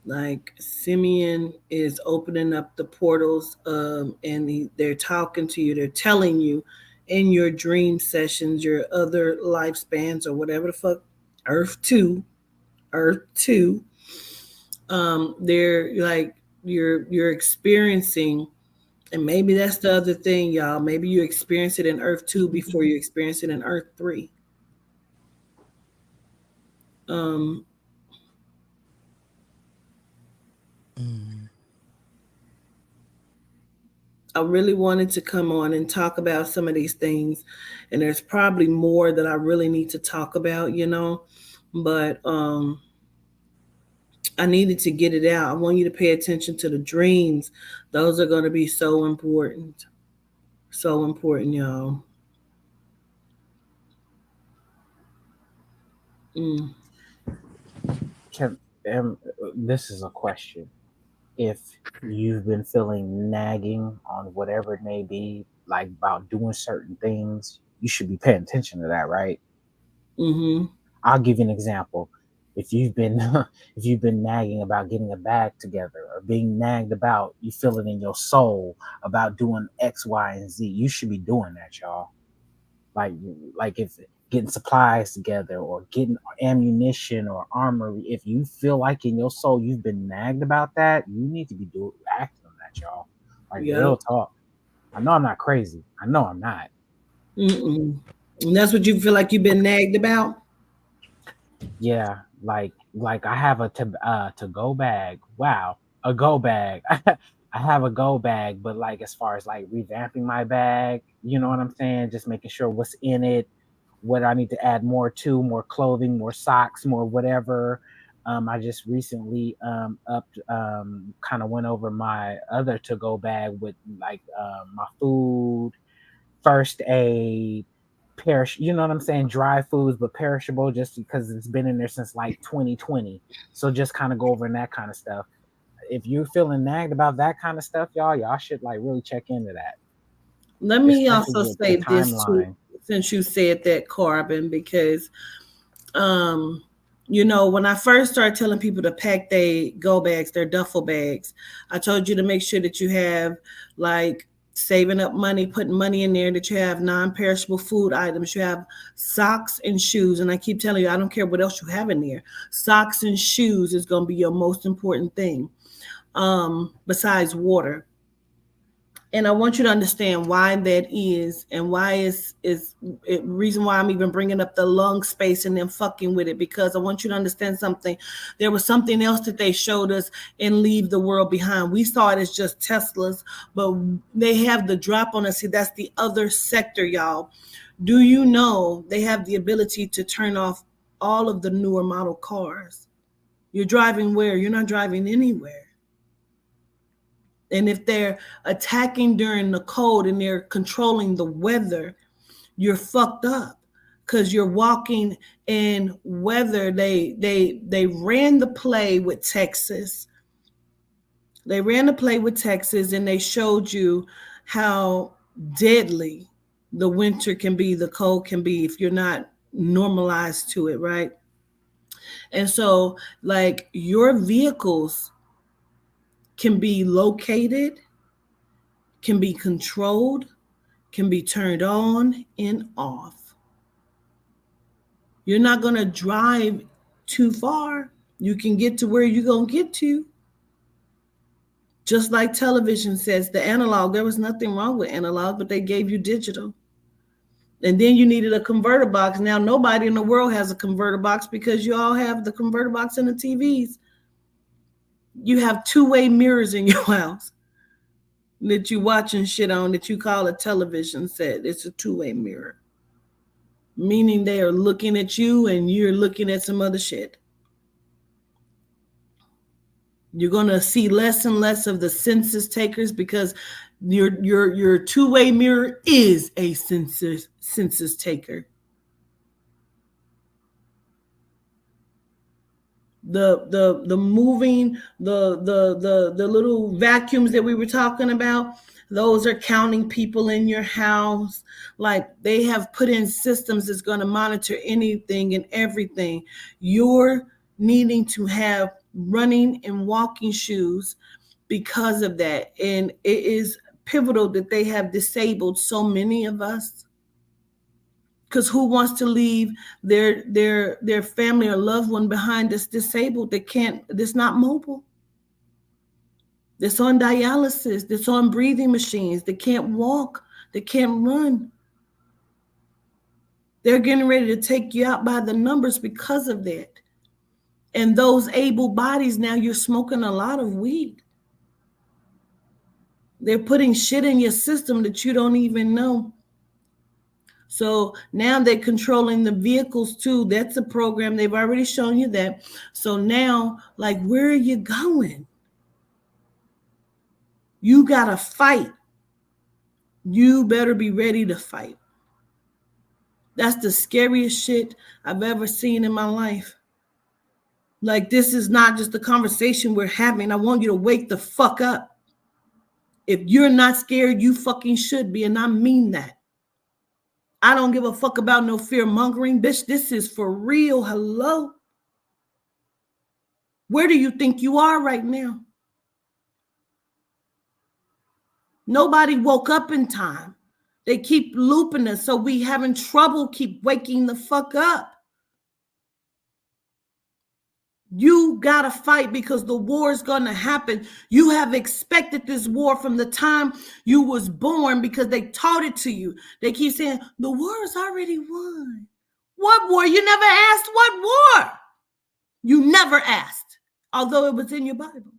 Like Simeon is opening up the portals, and they're talking to you. They're telling you in your dream sessions, your other lifespans, or whatever the fuck, Earth 2, Earth 2. They're like you're experiencing, and maybe that's the other thing, y'all. Maybe you experience it in Earth 2 before you experience it in Earth 3. Um, Mm. I really wanted to come on and talk about some of these things, and there's probably more that I really need to talk about, but I needed to get it out. I want you to pay attention to the dreams. Those are going to be so important. So important, y'all. Mm. Can, this is a question. If you've been feeling nagging on whatever it may be, like about doing certain things, you should be paying attention to that, right? Mm-hmm. I'll give you an example. If you've been if you've been nagging about getting a bag together, or being nagged about, you feel it in your soul about doing X, Y, and Z, you should be doing that, y'all. Like like if getting supplies together, or getting ammunition or armor, if you feel like in your soul you've been nagged about that, you need to be acting on that, y'all. Like real Yep. talk. I know I'm not crazy. I know I'm not. Mm-mm. And that's what you feel like you've been nagged about? Yeah, like I have a to go bag. Wow, a go bag. I have a go bag, but like as far as like revamping my bag, you know what I'm saying? Just making sure what's in it, what I need to add more to, more clothing, more socks, more whatever. I just recently upped kind of went over my other to go bag with like my food, first aid, you know what I'm saying, dry foods but perishable, just because it's been in there since like 2020. So just kind of go over that kind of stuff. If you're feeling nagged about that kind of stuff, y'all should like really check into that, Let me especially also with the say this too, timeline. since you said that, Carbon, because um, when I first started telling people to pack their go bags, their duffel bags, I told you to make sure that you have like saving up money, putting money in there, that you have non-perishable food items, you have socks and shoes. And I keep telling you, I don't care what else you have in there. Socks and shoes is going to be your most important thing, besides water. And I want you to understand why that is, and why is it, reason why I'm even bringing up the lung space and then fucking with it, because I want you to understand something. There was something else that they showed us in Leave the World Behind. We saw it as just Teslas, but they have the drop on us. See, that's the other sector, y'all. Do you know they have the ability to turn off all of the newer model cars? You're driving where? You're not driving anywhere. And if they're attacking during the cold and they're controlling the weather, you're fucked up, because you're walking in weather. They ran the play with Texas. They ran the play with Texas, and they showed you how deadly the winter can be, the cold can be, if you're not normalized to it, right? And so, like, your vehicles can be located, can be controlled, can be turned on and off. You're not going to drive too far. You can get to where you're going to get to. Just like television says, the analog, there was nothing wrong with analog, but they gave you digital. And then you needed a converter box. Now nobody in the world has a converter box, because you all have the converter box in the TVs. You have two-way mirrors in your house that you watching shit on, that you call a television set. It's a two-way mirror. meaning they are looking at you and you're looking at some other shit. You're going to see less and less of the census takers because your two-way mirror is a census taker. The moving the little vacuums that we were talking about, those are counting people in your house. Like, they have put in systems that's going to monitor anything and everything. You're needing to have running and walking shoes because of that, and it is pivotal that they have disabled so many of us. Because who wants to leave their family or loved one behind that's disabled, that's not mobile, that's on dialysis, that's on breathing machines, that can't walk, that can't run? They're getting ready to take you out by the numbers because of that. And those able bodies, now you're smoking a lot of weed. They're putting shit in your system that you don't even know. So now they're controlling the vehicles too. That's a program. They've already shown you that. So now, like, where are you going? You got to fight. You better be ready to fight. That's the scariest shit I've ever seen in my life. Like, this is not just a conversation we're having. I want you to wake the fuck up. If you're not scared, you fucking should be. And I mean that. I don't give a fuck about no fear mongering. Bitch, this is for real. Hello. Where do you think you are right now? Nobody woke up in time. They keep looping us, so we having trouble keep waking the fuck up. You gotta fight because the war is gonna happen. You have expected this war from the time you was born because they taught it to you. They keep saying, the war is already won. What war? You never asked what war. You never asked, although it was in your Bible.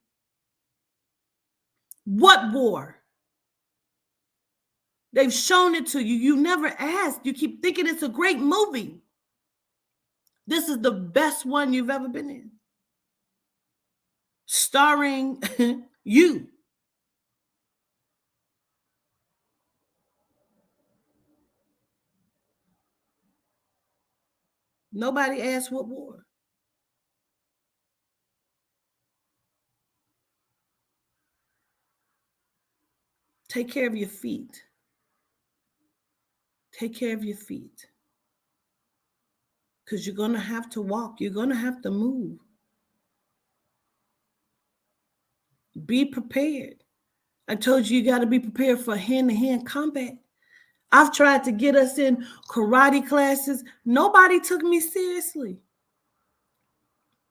What war? They've shown it to you. You never asked. You keep thinking it's a great movie. This is the best one you've ever been in. Starring you. Nobody asked what war. Take care of your feet. Take care of your feet. Because you're going to have to walk. You're going to have to move. Be prepared. I told you, you got to be prepared for hand-to-hand combat. I've tried to get us in karate classes. Nobody took me seriously.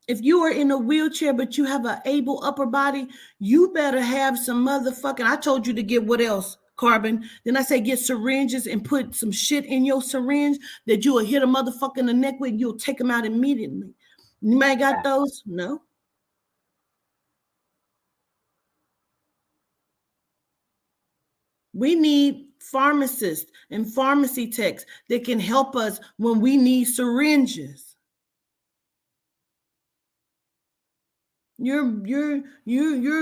If you are in a wheelchair, but you have an able upper body, you better have some motherfucking, I told you to get what else? Carbon. Then I say get syringes and put some shit in your syringe that you will hit a motherfucker in the neck with, you'll take them out immediately. You might got those? No. We need pharmacists and pharmacy techs that can help us when we need syringes. You're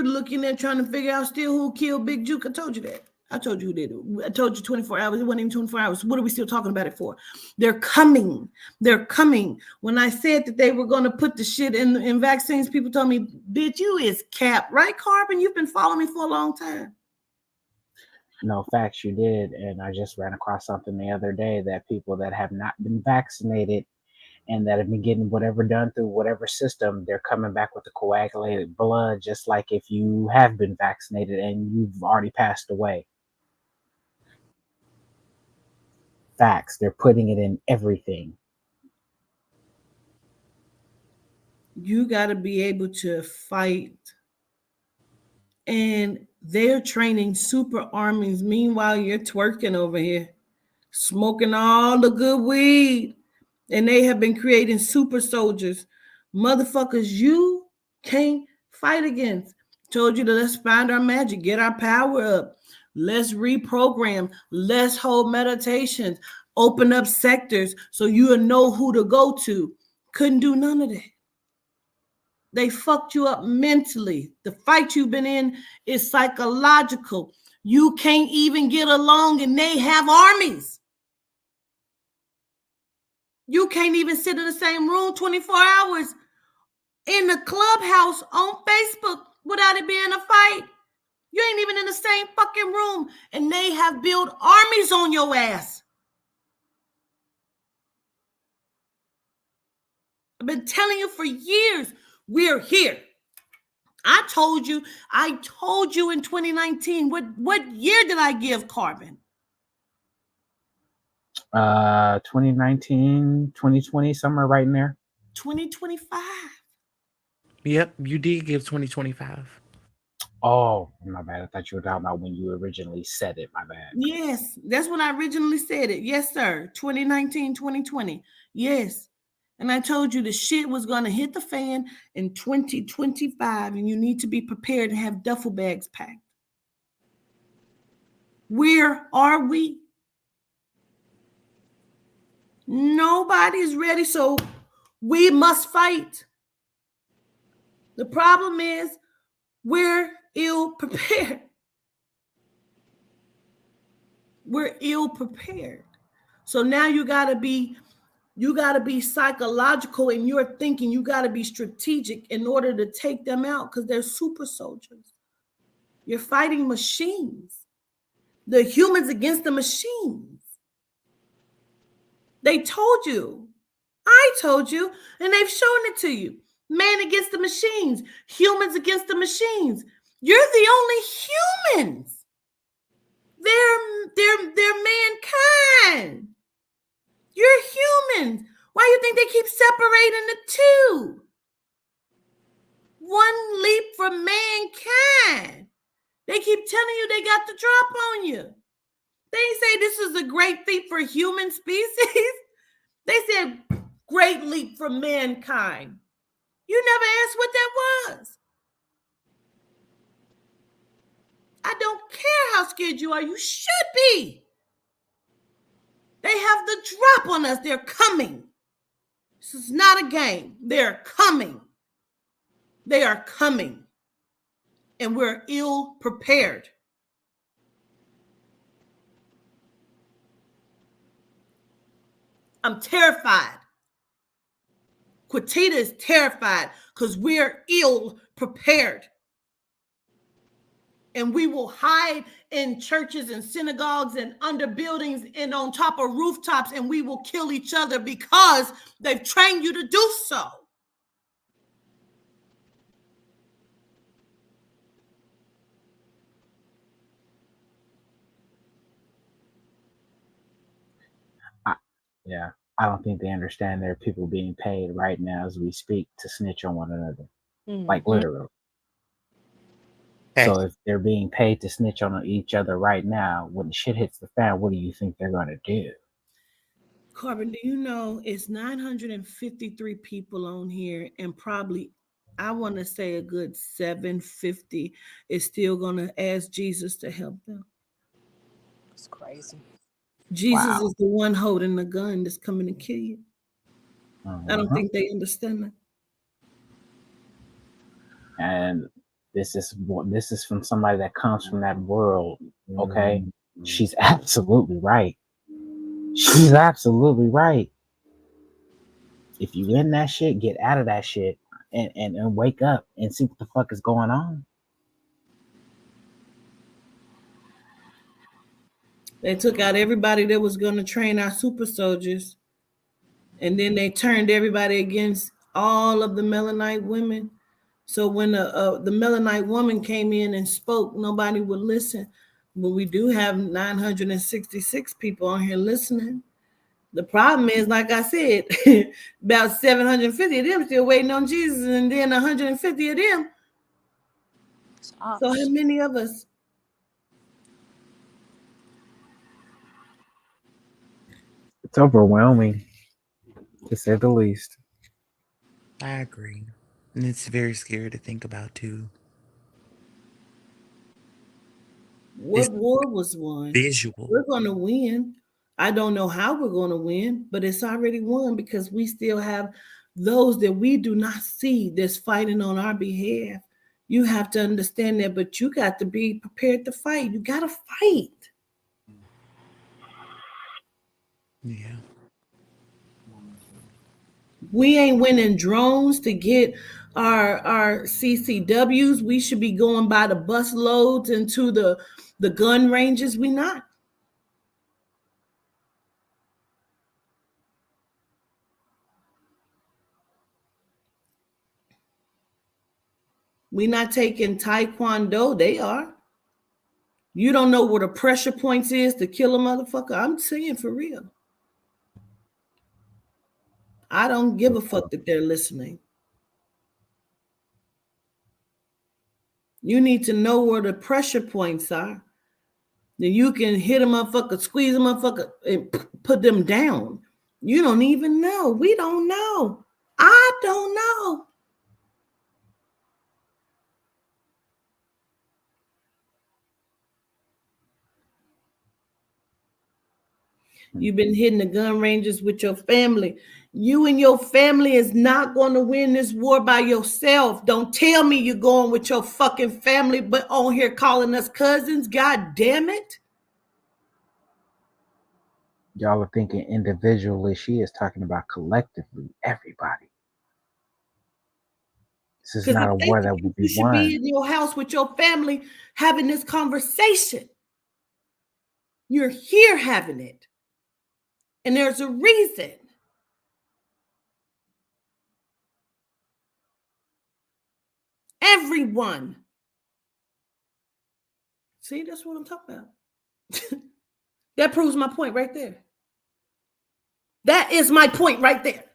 looking at trying to figure out still who killed Big Juke. I told you that. I told you who did it. I told you 24 hours. It wasn't even 24 hours. What are we still talking about it for? They're coming. They're coming. When I said that they were going to put the shit in vaccines, people told me, bitch, you is cap. Right, Carbon? You've been following me for a long time. No, facts, you did. And I just ran across something the other day that people that have not been vaccinated and that have been getting whatever done through whatever system, they're coming back with the coagulated blood, just like if you have been vaccinated and you've already passed away. Facts. They're putting it in everything. You got to be able to fight. And they're training super armies. Meanwhile, you're twerking over here, smoking all the good weed. And they have been creating super soldiers. Motherfuckers, you can't fight against. Told you to let's find our magic, get our power up. Let's reprogram. Let's hold meditations. Open up sectors so you'll know who to go to. Couldn't do none of that. They fucked you up mentally. The fight you've been in is psychological. You can't even get along, and they have armies. You can't even sit in the same room 24 hours in the clubhouse on Facebook without it being a fight. You ain't even in the same fucking room, and they have built armies on your ass. I've been telling you for years, we're here. I told you in 2019. What year did I give carbon? 2019, 2020, somewhere right in there. 2025. Yep, you did give 2025. Oh, my bad. I thought you were talking about when you originally said it. My bad. Yes, that's when I originally said it. Yes, sir. 2019, 2020. Yes. And I told you the shit was going to hit the fan in 2025, and you need to be prepared and have duffel bags packed. Where are we? Nobody's ready, so we must fight. The problem is we're ill prepared. We're ill prepared. So now you got to be psychological in your thinking. You got to be strategic in order to take them out, because they're super soldiers. You're fighting machines. The humans against the machines. They told you. I told you, and they've shown it to you. Man against the machines. Humans against the machines. You're the only humans. They're mankind. You're humans. Why do you think they keep separating the two? One leap from mankind. They keep telling you they got the drop on you. They say this is a great feat for human species. They said great leap for mankind. You never asked what that was. I don't care how scared you are. You should be. They have the drop on us. They're coming. This is not a game. They're coming. They are coming. And we're ill prepared. I'm terrified. Quatita is terrified because we're ill prepared. And we will hide in churches and synagogues and under buildings and on top of rooftops, and we will kill each other because they've trained you to do so. I don't think they understand there are people being paid right now as we speak to snitch on one another. Like literally. So if they're being paid to snitch on each other right now, when the shit hits the fan, what do you think they're going to do? Corbin, do you know it's 953 people on here, and probably, I want to say a good 750 is still going to ask Jesus to help them. It's crazy. Jesus is the one holding the gun that's coming to kill you. I don't think they understand that. And this is from somebody that comes from that world. Okay, she's absolutely right. She's absolutely right. If you in that shit, get out of that shit and wake up and see what the fuck is going on. They took out everybody that was going to train our super soldiers, and then they turned everybody against all of the Melanite women. So when the Melanite woman came in and spoke, nobody would listen. But we do have 966 people on here listening. The problem is, like I said, about 750 of them still waiting on Jesus, and then 150 of them. So how many of us? It's overwhelming, to say the least. I agree. And it's very scary to think about, too. What war was won? Visual. We're going to win. I don't know how we're going to win, but it's already won because we still have those that we do not see that's fighting on our behalf. You have to understand that, but you got to be prepared to fight. You got to fight. Yeah. We ain't winning drones to get our CCWs. We should be going by the bus loads into the gun ranges. We not. We not taking taekwondo. They are. You don't know where the pressure points is to kill a motherfucker. I'm saying for real. I don't give a fuck that they're listening. You need to know where the pressure points are. Then you can hit a motherfucker, squeeze a motherfucker, and put them down. You don't even know. We don't know. I don't know. You've been hitting the gun ranges with your family. You and your family is not going to win this war by yourself. Don't tell me you're going with your fucking family, but on here calling us cousins. God damn it. Y'all are thinking individually. She is talking about collectively, everybody. This is Because not if a they war that think will you be should be won. in your house with your family having this conversation, you're here having it. And there's a reason. Everyone. See, that's what I'm talking about. That proves my point right there. That is my point right there.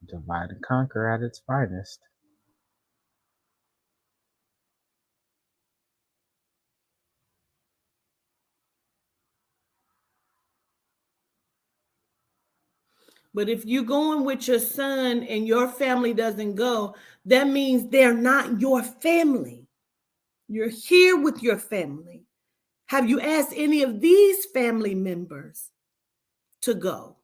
Divide and conquer at its finest. But if you're going with your son and your family doesn't go, that means they're not your family. You're here with your family. Have you asked any of these family members to go?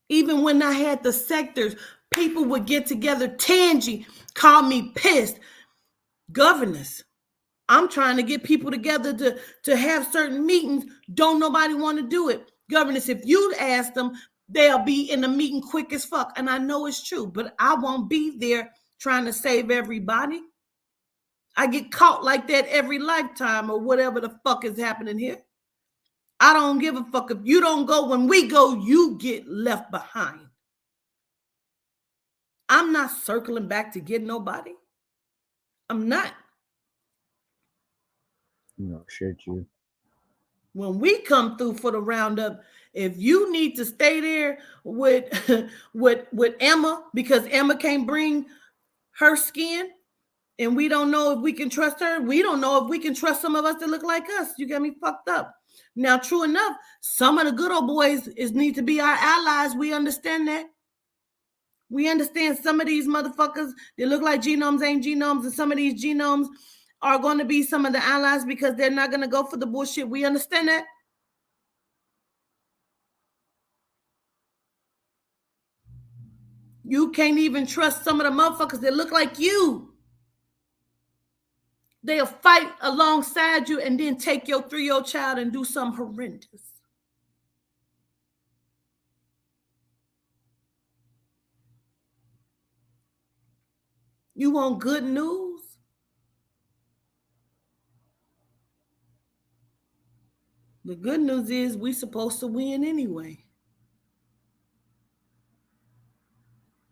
Even when I had the sectors, people would get together. Tangi called me pissed. Governors, I'm trying to get people together to have certain meetings. Don't nobody want to do it. Governors, if you ask them, they'll be in the meeting quick as fuck. And I know it's true, but I won't be there trying to save everybody. I get caught like that every lifetime or whatever the fuck is happening here. I don't give a fuck. If you don't go when we go, you get left behind. I'm not circling back to get nobody. I'm not. Should you? When we come through for the roundup, if you need to stay there with with Emma because Emma can't bring her skin and we don't know if we can trust her, we don't know if we can trust some of us that look like us. You got me fucked up. Now, true enough, some of the good old boys need to be our allies. We understand that. We understand some of these motherfuckers, they look like genomes ain't genomes, and some of these genomes are going to be some of the allies because they're not going to go for the bullshit. We understand that. You can't even trust some of the motherfuckers that look like you. They'll fight alongside you and then take your 3-year-old child and do something horrendous. You want good news? The good news is we supposed to win anyway.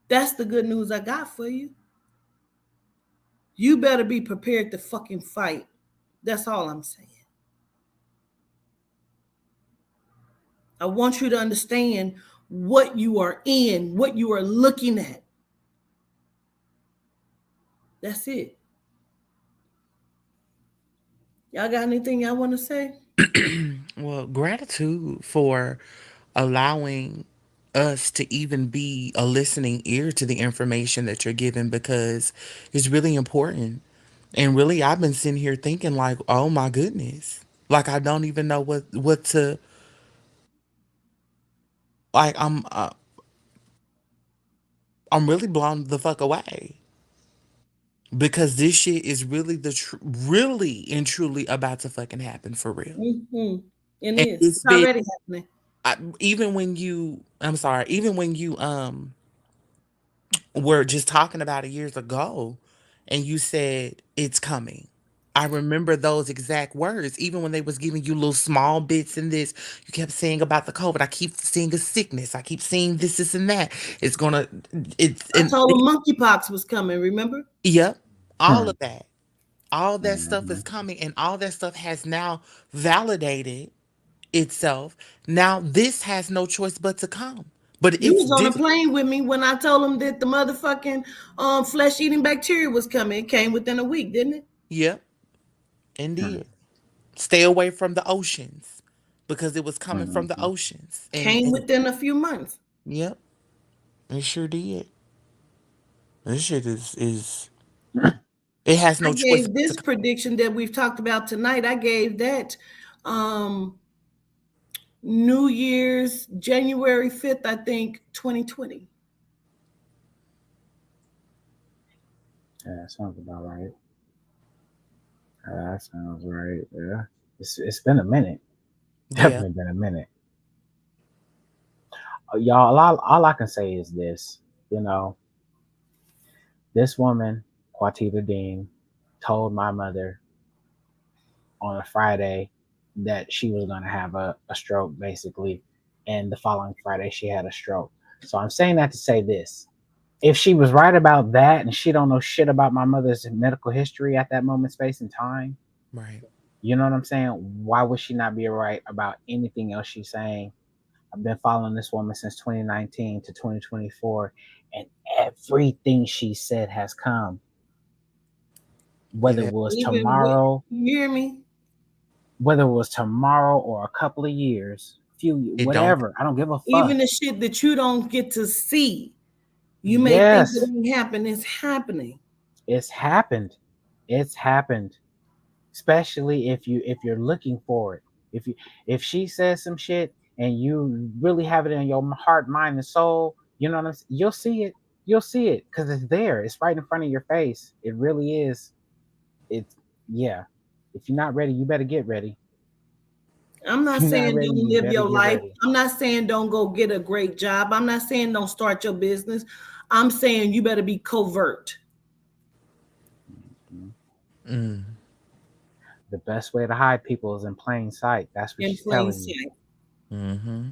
That's the good news I got for you. You better be prepared to fucking fight. That's all I'm saying. I want you to understand what you are in, what you are looking at. That's it. Y'all got anything y'all want to say? Well, gratitude for allowing us to even be a listening ear to the information that you're giving because it's really important. And really, I've been sitting here thinking like, oh my goodness, like I don't even know what to like. I'm really blown the fuck away because this shit is really really and truly about to fucking happen for real. Mm-hmm. It And is. it's It's been already happening. even when you, I'm sorry, even when you were just talking about it years ago, and you said it's coming. I remember those exact words, even when they was giving you little small bits in this. You kept saying about the COVID. I keep seeing a sickness. I keep seeing this, and that. It's gonna. It's I and told them monkeypox was coming, remember? yep, all Hmm. of that. All that stuff Mhm. is coming, and all that stuff has now validated itself. Now this has no choice but to come. But You it's was on a different. plane with me when I told them that the motherfucking flesh eating bacteria was coming. It came within a week, didn't it? Yep, Hmm. indeed. Stay away from the oceans because it was coming from the Mhm. oceans. Came And within a few months. yep, it sure did. This shit is it has I no choice gave but to this come. prediction that we've talked about tonight. I gave that um New Year's January 5th, I think, 2020. Yeah, that sounds about right. That sounds right. Yeah, it's been a minute. Yeah. Definitely been a minute. Y'all, all I can say is this. You know, this woman, Quatita Dean, told my mother on a Friday that she was going to have a stroke, basically, and the following Friday she had a stroke. So I'm saying that to say this: if she was right about that, and she don't know shit about my mother's medical history at that moment, space, and time, Right. you know what I'm saying? Why would she not be right about anything else she's saying? I've been following this woman since 2019 to 2024, and everything she said has come. It Whether it has, was Even with, tomorrow, you hear me? whether it was tomorrow or a couple of years, few it don't whatever, I don't give a Even fuck. the shit that you don't get to see, you may think it Yes, ain't happen, it's happening. it's happened. It's happened. Especially if you're looking for it. If she says some shit and you really have it in your heart, mind, and soul, you know what I'm saying? You'll see it. You'll see it because it's there. It's right in front of your face. It really is. It's yeah. If you're not ready, you better get ready. I'm If not you're not saying ready, don't you live better your get life. ready. I'm not saying don't go get a great job. I'm not saying don't start your business. I'm saying you better be covert Mhm. mm, The best way to hide people is in plain sight. That's what in she's plain telling you. sight. mm-hmm.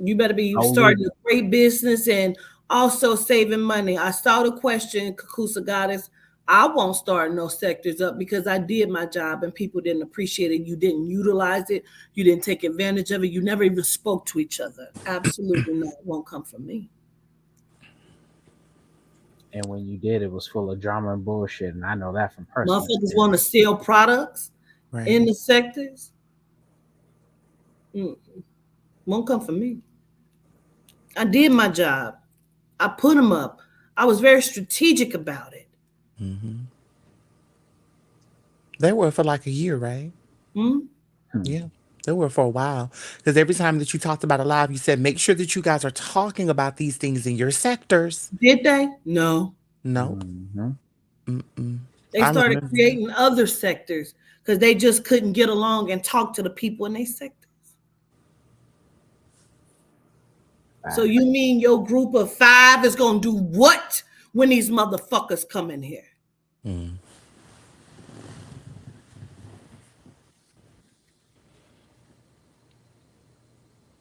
You better be Go starting a legal. great business and also saving money. I saw the question, Kakusa Goddess. I won't start no sectors up because I did my job and people didn't appreciate it. You didn't utilize it. You didn't take advantage of it. You never even spoke to each other. Absolutely not. It won't come from me. And when you did, it was full of drama and bullshit. And I know that from personal Motherfuckers want to experience. sell products Right. in the sectors. Mm, won't come from me. I did my job. I put them up. I was very strategic about it. Mm-hmm. They were for like a year, right? Hmm? Hmm. Yeah. They were for a while. Because every time that you talked about a live, you said, make sure that you guys are talking about these things in your sectors. Did they? No. Nope. Mm-hmm. Mm-mm. They I started remember that. creating other sectors because they just couldn't get along and talk to the people in their sectors. So you Facts. mean your group of 5 is gonna do what when these motherfuckers come in here? Mm.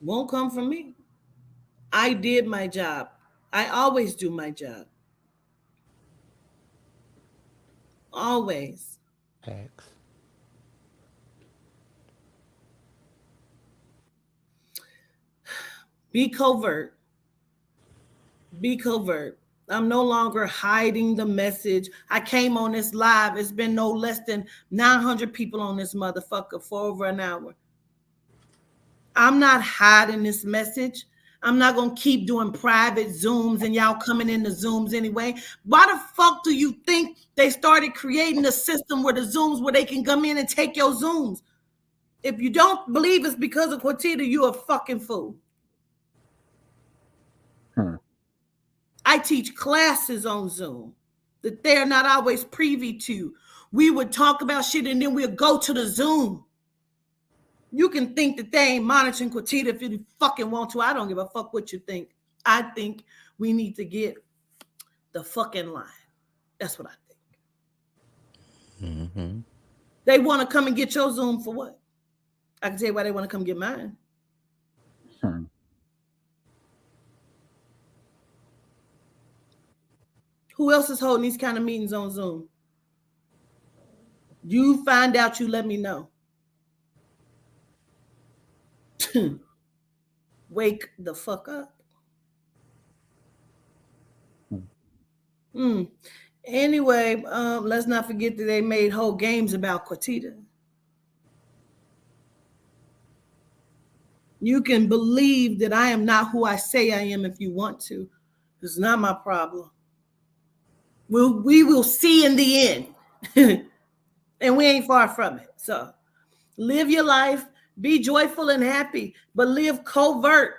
Won't come from me. I did my job. I always do my job. Always. Facts. Be covert. Be covert. I'm no longer hiding the message. I came on this live. It's been no less than 900 people on this motherfucker for over an hour. I'm not hiding this message. I'm not going to keep doing private Zooms and y'all coming into Zooms anyway. Why the fuck do you think they started creating a system where the Zooms where they can come in and take your Zooms? If you don't believe it's because of Quatita, you're a fucking fool. I teach classes on Zoom that they're not always privy to. We would talk about shit and then we'll go to the Zoom. You can think that they ain't monitoring Quatita if you fucking want to. I don't give a fuck what you think. I think we need to get the fucking line. That's what I think. Mm-hmm. They want to come and get your Zoom for what? I can tell you why they want to come get mine. Who else is holding these kind of meetings on Zoom? You find out, you let me know. Wake the fuck up. Anyway, let's not forget that they made whole games about Quatita. You can believe that I am not who I say I am if you want to. It's not my problem. We will see in the end. And we ain't far from it. So live your life, be joyful and happy, but live covert.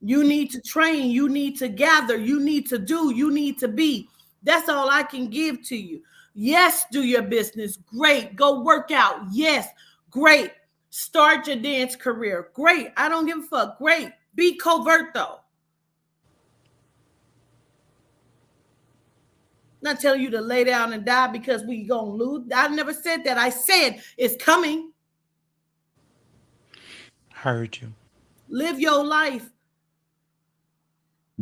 You need to train, you need to gather, you need to do, you need to be. That's all I can give to you. Yes, do your business. Great. Go work out. Yes, great. Start your dance career. Great. I don't give a fuck. Great. Be covert though. Not telling you to lay down and die because we gonna lose. I never said that. I said it's coming. Heard you. Live your life.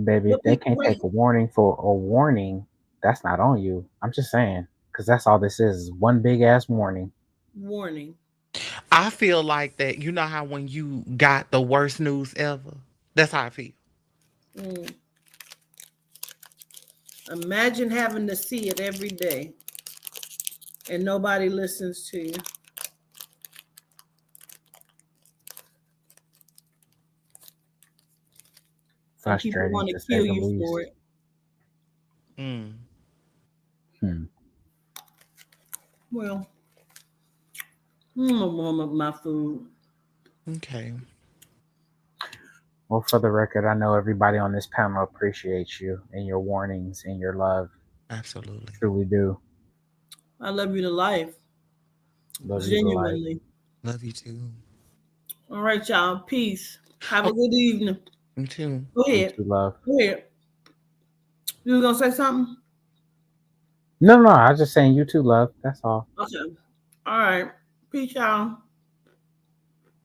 Baby, if they can't take a warning for a warning, that's not on you. I'm just saying, because that's all this is one big ass warning. Warning. I feel like that. You know how when you got the worst news ever? That's how I feel. Imagine having to see it every day and nobody listens to you. Some people want to kill you for it. Well, I'm gonna warm up my food. Okay. Well, for the record, I know everybody on this panel appreciates you and your warnings and your love. Absolutely. Truly do. I love you to life. Love Genuinely. You to life. Love you too. All right, y'all. Peace. Have a good evening. You too. Go ahead. You too, love. Go ahead. You were gonna say something? No, I was just saying you too, love. That's all. Okay. All right. Peace, y'all.